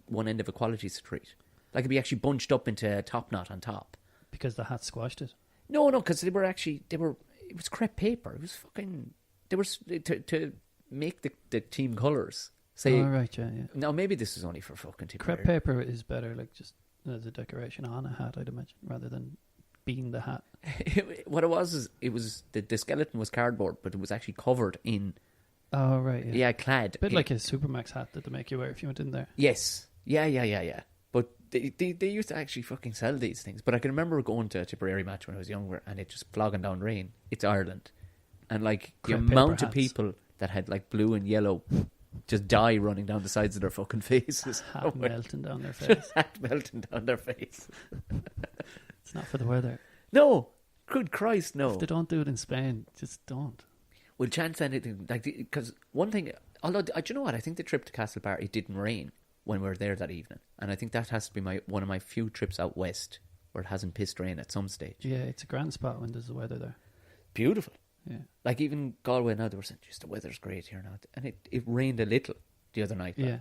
[SPEAKER 1] one end of a quality street. Like it'd be actually bunched up into a top knot on top.
[SPEAKER 2] Because the hat squashed it?
[SPEAKER 1] No, because it was crepe paper. It was fucking, they were, to make the team colours. Say,
[SPEAKER 2] oh, right, yeah.
[SPEAKER 1] Now, maybe this is only for fucking
[SPEAKER 2] Crepe paper is better, like just as a decoration on a hat, I'd imagine, rather than being the hat.
[SPEAKER 1] What it was is, it was, the skeleton was cardboard, but it was actually covered in...
[SPEAKER 2] Oh, right, yeah.
[SPEAKER 1] Yeah, clad.
[SPEAKER 2] A bit like a Supermax hat that they make you wear if you went in there.
[SPEAKER 1] Yes. Yeah. But they used to actually fucking sell these things. But I can remember going to a Tipperary match when I was younger and it just flogging down rain. It's Ireland. And like the amount of people that had like blue and yellow just dye running down the sides of their fucking faces.
[SPEAKER 2] Hat melting down their face.
[SPEAKER 1] Hat melting down their face.
[SPEAKER 2] It's not for the weather.
[SPEAKER 1] No. Good Christ, no.
[SPEAKER 2] If they don't do it in Spain, just don't.
[SPEAKER 1] We'll chance anything. Like, because one thing, although, do you know what? I think the trip to Casa Para, it didn't rain when we were there that evening. And I think that has to be one of my few trips out west where it hasn't pissed rain at some stage.
[SPEAKER 2] Yeah, it's a grand spot when there's the weather there.
[SPEAKER 1] Beautiful.
[SPEAKER 2] Yeah.
[SPEAKER 1] Like even Galway now, they were saying, just the weather's great here now. And it rained a little the other night.
[SPEAKER 2] Yeah.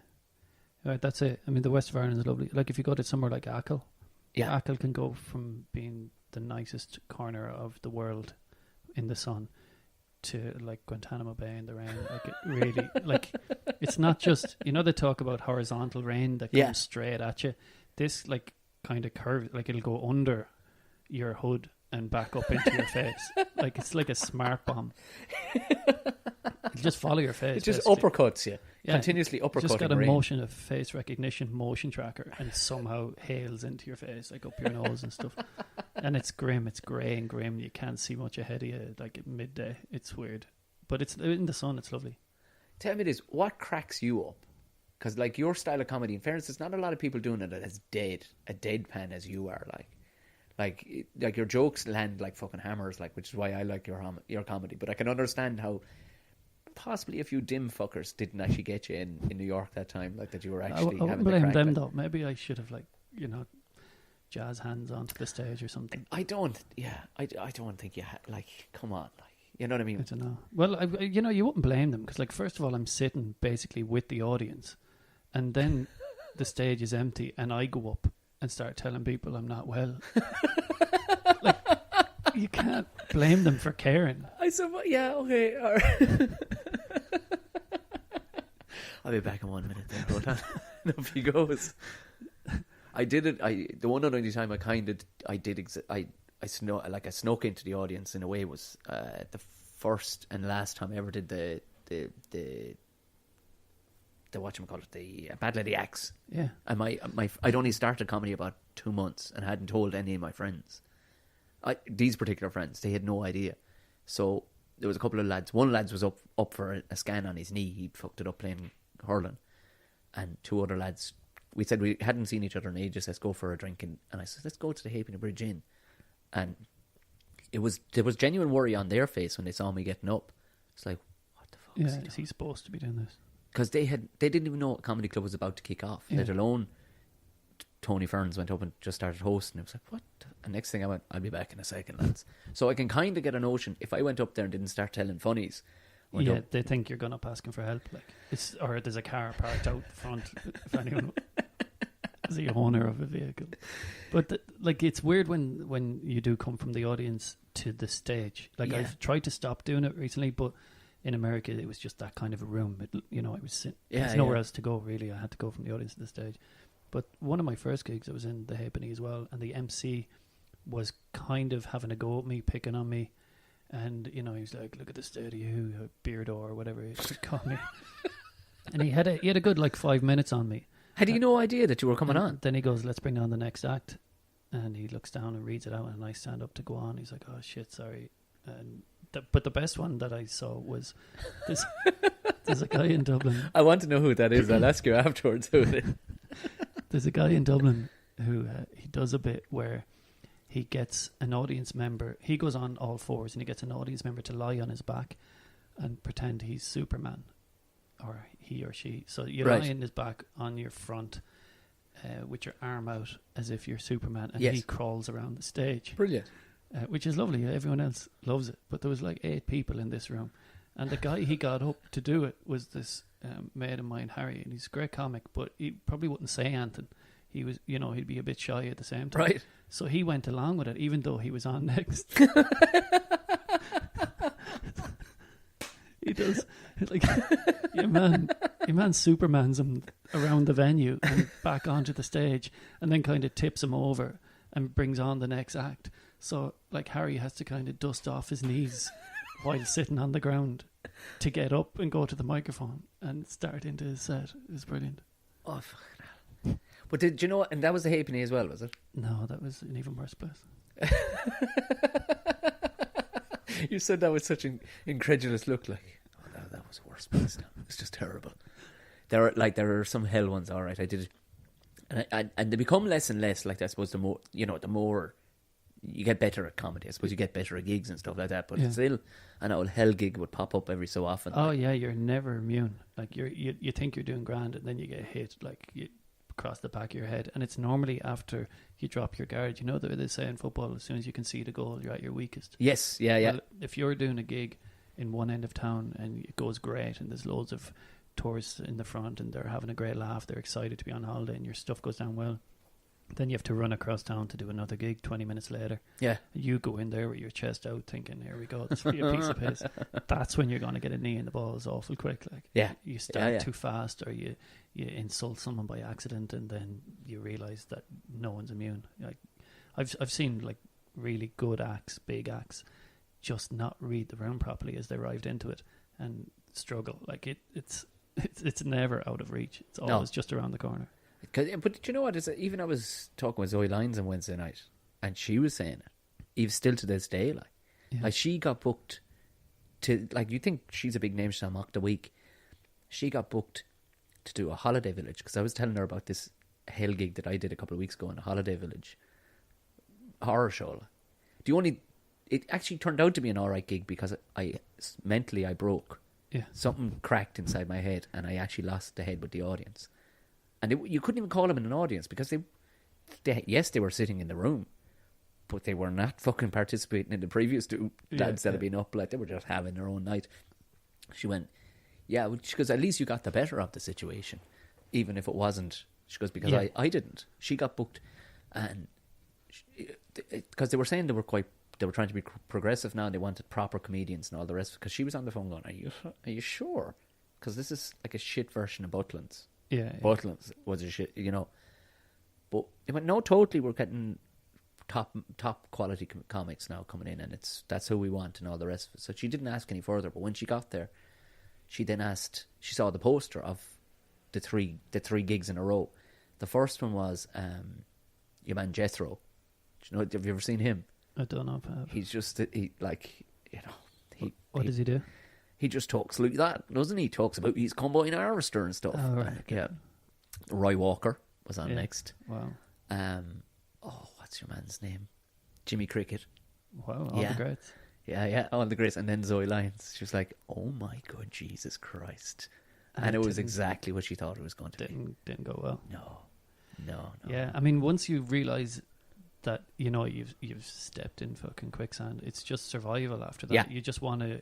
[SPEAKER 2] Right, that's it. I mean, the west of Ireland is lovely. Like if you go to somewhere like Achill,
[SPEAKER 1] yeah.
[SPEAKER 2] Achill can go from being the nicest corner of the world in the sun to like Guantanamo Bay in the rain. Like it really, like it's not just, they talk about horizontal rain that comes straight at you. This like kind of curve, like it'll go under your hood and back up into your face. Like it's like a smart bomb. It'll just follow your face.
[SPEAKER 1] It just
[SPEAKER 2] basically.
[SPEAKER 1] uppercuts you. Yeah. Continuously uppercutting.
[SPEAKER 2] Just got a
[SPEAKER 1] rain.
[SPEAKER 2] motion of face recognition motion tracker and somehow hails into your face, like up your nose and stuff. And it's grim. It's grey and grim. You can't see much ahead of you, like at midday. It's weird. But it's in the sun. It's lovely.
[SPEAKER 1] Tell me this. What cracks you up? Because like your style of comedy, in fairness, there's not a lot of people doing it as deadpan as you are. Like your jokes land like fucking hammers, like, which is why I like your comedy. But I can understand how possibly a few dim fuckers didn't actually get you in New York that time, like that you were actually
[SPEAKER 2] I
[SPEAKER 1] having
[SPEAKER 2] wouldn't blame them
[SPEAKER 1] like.
[SPEAKER 2] though. Maybe I should have jazz hands onto the stage or something.
[SPEAKER 1] I don't think you come on, like, you know what I mean?
[SPEAKER 2] I don't know. Well, you wouldn't blame them because, like, first of all, I'm sitting basically with the audience, and then the stage is empty, and I go up and start telling people I'm not well. Like, you can't blame them for caring.
[SPEAKER 1] I said, yeah, okay, all right. I'll be back in 1 minute there. Hold on. Off he goes. I did it. The one and only time I snuck into the audience in a way was the first and last time I ever did the whatchamacallit, the Battle of the Axe.
[SPEAKER 2] Yeah.
[SPEAKER 1] And I'd only started comedy about 2 months and hadn't told any of my friends. These particular friends, they had no idea. So there was a couple of lads. One lad was up for a scan on his knee. He fucked it up playing hurling. And 2 other lads we said we hadn't seen each other in ages. Let's go for a drink, and I said, let's go to the Halfpenny Bridge Inn. And there was genuine worry on their face when they saw me getting up. It's like, what the fuck?
[SPEAKER 2] Yeah, is he supposed to be doing this?
[SPEAKER 1] Because they didn't even know a comedy club was about to kick off, let alone Tony Ferns went up and just started hosting. It was like, what? And next thing I went, I'll be back in a second, lads. So I can kind of get a notion, if I went up there and didn't start telling funnies.
[SPEAKER 2] They think you're going up asking for help. Or there's a car parked out front if anyone is the owner of a vehicle. But it's weird when you do come from the audience to the stage. I've tried to stop doing it recently, but in America it was just that kind of a room. I was sitting. There's nowhere else to go really. I had to go from the audience to the stage. But one of my first gigs, I was in the Halfpenny as well, and the MC was kind of having a go at me, picking on me. And, he was like, look at the state of you, Beardo, or whatever he called me. And he had a good 5 minutes on me.
[SPEAKER 1] Had he no idea that you were coming on?
[SPEAKER 2] Then he goes, let's bring on the next act. And he looks down and reads it out, and I stand up to go on. He's like, oh shit, sorry. And but the best one that I saw was there's a guy in Dublin.
[SPEAKER 1] I want to know who that is. I'll ask you afterwards who it is.
[SPEAKER 2] There's a guy in Dublin who he does a bit where he gets an audience member. He goes on all fours and he gets an audience member to lie on his back and pretend he's Superman, or he or she. So you lie on his back on your front with your arm out as if you're Superman, and he crawls around the stage.
[SPEAKER 1] Brilliant.
[SPEAKER 2] Which is lovely. Everyone else loves it. But there was 8 people in this room. And the guy he got up to do it was this mate of mine, Harry, and he's a great comic, but he probably wouldn't say anything. He was, he'd be a bit shy at the same time.
[SPEAKER 1] Right.
[SPEAKER 2] So he went along with it, even though he was on next. He does. Your man Supermans him around the venue and back onto the stage, and then kind of tips him over and brings on the next act. So, Harry has to kind of dust off his knees while sitting on the ground to get up and go to the microphone and start into his set. It was brilliant.
[SPEAKER 1] Oh, fucking hell. But did you know, and that was the Halfpenny as well, was it?
[SPEAKER 2] No, that was an even worse place.
[SPEAKER 1] You said that with such an incredulous look, that was the worst place now. It's just terrible. There are some hell ones, all right. I did it, and they become less and less. I suppose the more you get better at comedy, I suppose you get better at gigs and stuff like that. But still, an old hell gig would pop up every so often.
[SPEAKER 2] Oh yeah, you're never immune. You think you're doing grand, and then you get hit you across the back of your head, and it's normally after you drop your guard. You know that they say in football, as soon as you can see the goal, you're at your weakest.
[SPEAKER 1] Yes, yeah.
[SPEAKER 2] Well, if you're doing a gig in one end of town and it goes great, and there's loads of tourists in the front and they're having a great laugh, they're excited to be on holiday, and your stuff goes down well, then you have to run across town to do another gig 20 minutes later. Yeah. You go in there with your chest out thinking, here we go, this will be a piece of piss. That's when you're going to get a knee in the balls awful quick. You start too fast, or you insult someone by accident, and then you realise that no one's immune. I've seen really good acts, big acts, just not read the room properly as they arrived into it and struggle. It's never out of reach. It's always just around the corner.
[SPEAKER 1] But do you know what? Even I was talking with Zoe Lyons on Wednesday night, and she was saying it, even still to this day, she got booked to, you think she's a big name, she's on Mock the Week. She got booked to do a Holiday Village, because I was telling her about this hell gig that I did a couple of weeks ago in a Holiday Village horror show. It actually turned out to be an alright gig, because mentally I broke. Yeah. Something cracked inside my head, and I actually lost the head with the audience. And you couldn't even call them in an audience, because they were sitting in the room, but they were not fucking participating in the previous two lads that had been up. They were just having their own night. She went, she goes, at least you got the better of the situation, even if it wasn't. She goes, because I didn't. She got booked, and because they were saying they were trying to be progressive now, and they wanted proper comedians and all the rest. Because she was on the phone going, are you sure? Because this is like a shit version of Butlins. Butlins was a shit, But it went, no, totally, we're getting top quality comics now coming in, and that's who we want and all the rest of it. So she didn't ask any further. But when she got there, she then asked. She saw the poster of the three gigs in a row. The first one was your man Jethro. Have you ever seen him?
[SPEAKER 2] I don't know if I have.
[SPEAKER 1] He's just
[SPEAKER 2] what does he do?
[SPEAKER 1] He just talks like that, doesn't he? He talks about he's combine harvester and stuff.
[SPEAKER 2] Oh, right.
[SPEAKER 1] Yeah. Roy Walker, was on next.
[SPEAKER 2] Wow.
[SPEAKER 1] What's your man's name? Jimmy Cricket.
[SPEAKER 2] Wow, all the greats.
[SPEAKER 1] Yeah, all the greats. And then Zoe Lyons. She was like, oh my God, Jesus Christ. And it was exactly what she thought it was going to be.
[SPEAKER 2] Didn't go well.
[SPEAKER 1] No.
[SPEAKER 2] Yeah, I mean, once you realise that, you know, you've stepped in fucking quicksand, it's just survival after that.
[SPEAKER 1] Yeah.
[SPEAKER 2] You just want to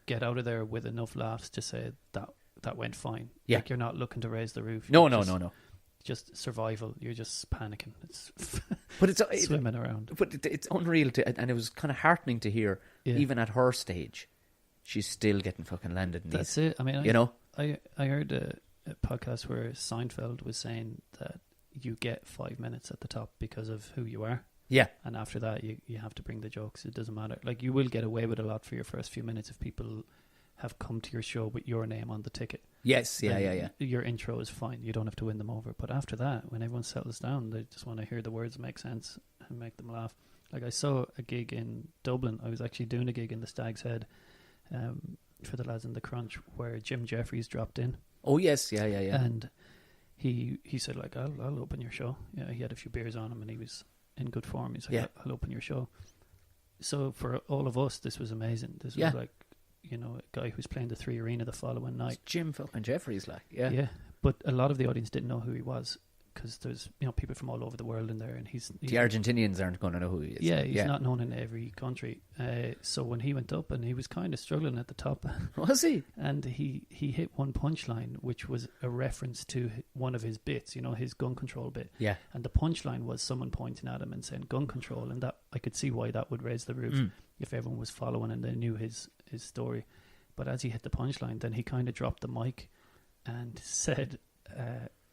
[SPEAKER 2] get out of there with enough laughs to say that went fine.
[SPEAKER 1] Yeah.
[SPEAKER 2] Like, you're not looking to raise the roof.
[SPEAKER 1] No.
[SPEAKER 2] Just survival. You're just panicking. It's
[SPEAKER 1] but it's
[SPEAKER 2] swimming around.
[SPEAKER 1] But it's unreal and it was kind of heartening to hear. Even at her stage, she's still getting fucking landed. In
[SPEAKER 2] That's
[SPEAKER 1] these,
[SPEAKER 2] it. I mean,
[SPEAKER 1] you know,
[SPEAKER 2] I heard a podcast where Seinfeld was saying that you get 5 minutes at the top because of who you are.
[SPEAKER 1] Yeah.
[SPEAKER 2] And after that, you have to bring the jokes. It doesn't matter. Like, you will get away with a lot for your first few minutes if people have come to your show with your name on the ticket.
[SPEAKER 1] Yes, yeah.
[SPEAKER 2] Your intro is fine. You don't have to win them over. But after that, when everyone settles down, they just want to hear the words make sense and make them laugh. Like, I saw a gig in Dublin. I was actually doing a gig in the Stag's Head for the lads in the Crunch where Jim Jeffries dropped in.
[SPEAKER 1] Oh, yes, yeah.
[SPEAKER 2] And he said, like, I'll open your show. Yeah, he had a few beers on him and he was in good form. He's like, I'll open your show. So for all of us, this was amazing. This was like, you know, a guy who's playing the 3 Arena the following night.
[SPEAKER 1] It's Jim fucking Jeffries, like, yeah.
[SPEAKER 2] Yeah, but a lot of the audience didn't know who he was because there's, you know, people from all over the world in there, and he's
[SPEAKER 1] the Argentinians aren't going to know who he is.
[SPEAKER 2] Yeah, he's not known in every country. So when he went up, and he was kind of struggling at the top.
[SPEAKER 1] Was he?
[SPEAKER 2] And he hit one punchline, which was a reference to one of his bits, you know, his gun control bit.
[SPEAKER 1] Yeah.
[SPEAKER 2] And the punchline was someone pointing at him and saying gun control, and that I could see why that would raise the roof if everyone was following and they knew his story. But as he hit the punchline, then he kind of dropped the mic and said,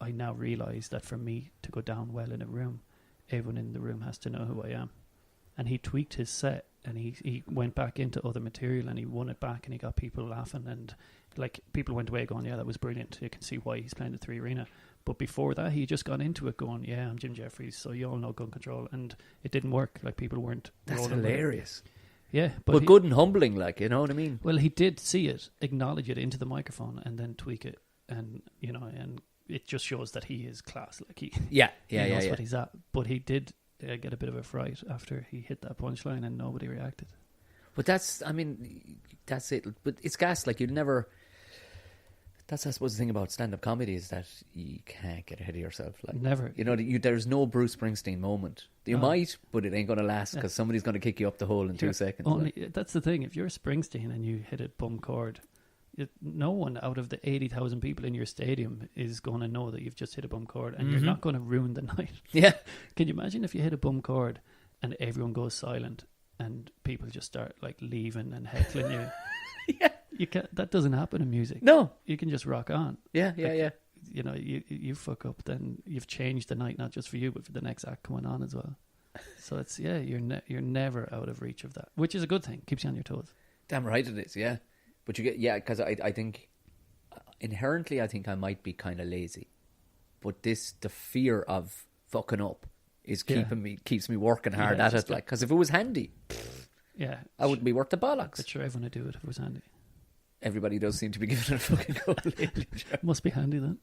[SPEAKER 2] I now realise that for me to go down well in a room, everyone in the room has to know who I am. And he tweaked his set, and he went back into other material, and he won it back, and he got people laughing, and like people went away going, yeah, that was brilliant. You can see why he's playing the 3 Arena. But before that, he just got into it going, yeah, I'm Jim Jeffries, so you all know gun control. And it didn't work. Like, people weren't.
[SPEAKER 1] That's hilarious.
[SPEAKER 2] Yeah,
[SPEAKER 1] but good and humbling, like, you know what I mean?
[SPEAKER 2] Well, he did see it, acknowledge it into the microphone, and then tweak it, and you know, and it just shows that he is class. Like, he knows what he's at. But he did get a bit of a fright after he hit that punchline, and nobody reacted.
[SPEAKER 1] But that's it. But it's gas. Like, you'd never. That's, I suppose, the thing about stand-up comedy is that you can't get ahead of yourself. Like,
[SPEAKER 2] never.
[SPEAKER 1] You know, there's no Bruce Springsteen moment. You might, but it ain't going to last because somebody's going to kick you up the hole in 2 seconds.
[SPEAKER 2] That's the thing. If you're Springsteen and you hit a bum chord, no one out of the 80,000 people in your stadium is going to know that you've just hit a bum chord, and you're not going to ruin the night. Yeah. Can you imagine if you hit a bum chord and everyone goes silent and people just start like leaving and heckling you? Yeah. You can't, that doesn't happen in music. No. You can just rock on. Yeah. You know, you fuck up, then you've changed the night, not just for you, but for the next act coming on as well. So it's, you're never out of reach of that, which is a good thing. Keeps you on your toes.
[SPEAKER 1] Damn right it is, yeah. But you get, because I think, inherently I think I might be kind of lazy. But the fear of fucking up is keeps me working hard at it. Like, because if it was handy, I wouldn't be worth the bollocks.
[SPEAKER 2] But sure, everyone would do it if it was handy.
[SPEAKER 1] Everybody does seem to be giving it a fucking go lately.
[SPEAKER 2] Must be handy then.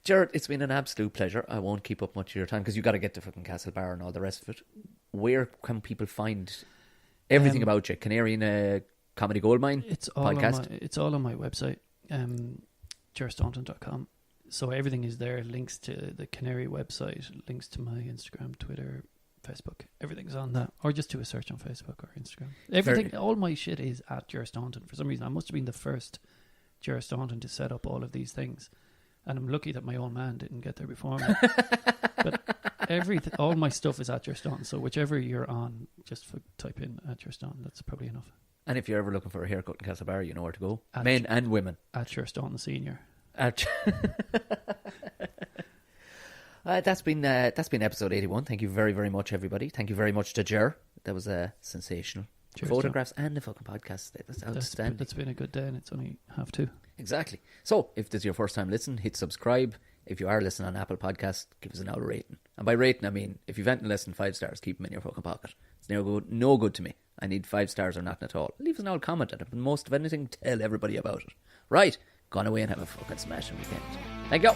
[SPEAKER 1] Jared, it's been an absolute pleasure. I won't keep up much of your time because you got to get to fucking Casa Para and all the rest of it. Where can people find everything about you? Canary in a Comedy Goldmine podcast?
[SPEAKER 2] It's all on my website, gerstaunton.com. So everything is there. Links to the Canary website, links to my Instagram, Twitter, Facebook. Everything's on that. Or just do a search on Facebook or Instagram. Everything, all my shit is at Ger Staunton. For some reason, I must have been the first Ger Staunton to set up all of these things. And I'm lucky that my own man didn't get there before me. But all my stuff is at Ger Staunton. So whichever you're on, just type in at Ger Staunton. That's probably enough. And if you're ever looking for a haircut in Casa Para, you know where to go. Men and women. At Ger Staunton Senior. That's been episode 81. Thank you very, very much, everybody. Thank you very much to Ger. That was sensational. Cheers, photographs and the fucking podcast. That's outstanding. That's been a good day, and it's only 2:30. Exactly. So, if this is your first time listening, hit subscribe. If you are listening on Apple Podcasts, give us an hour rating. And by rating, I mean, if you've anything less than 5 stars, keep them in your fucking pocket. It's no good to me. I need 5 stars or nothing at all. Leave us an old comment at it, but most of anything, tell everybody about it. Right, gone away and have a fucking smashing weekend. Thank you.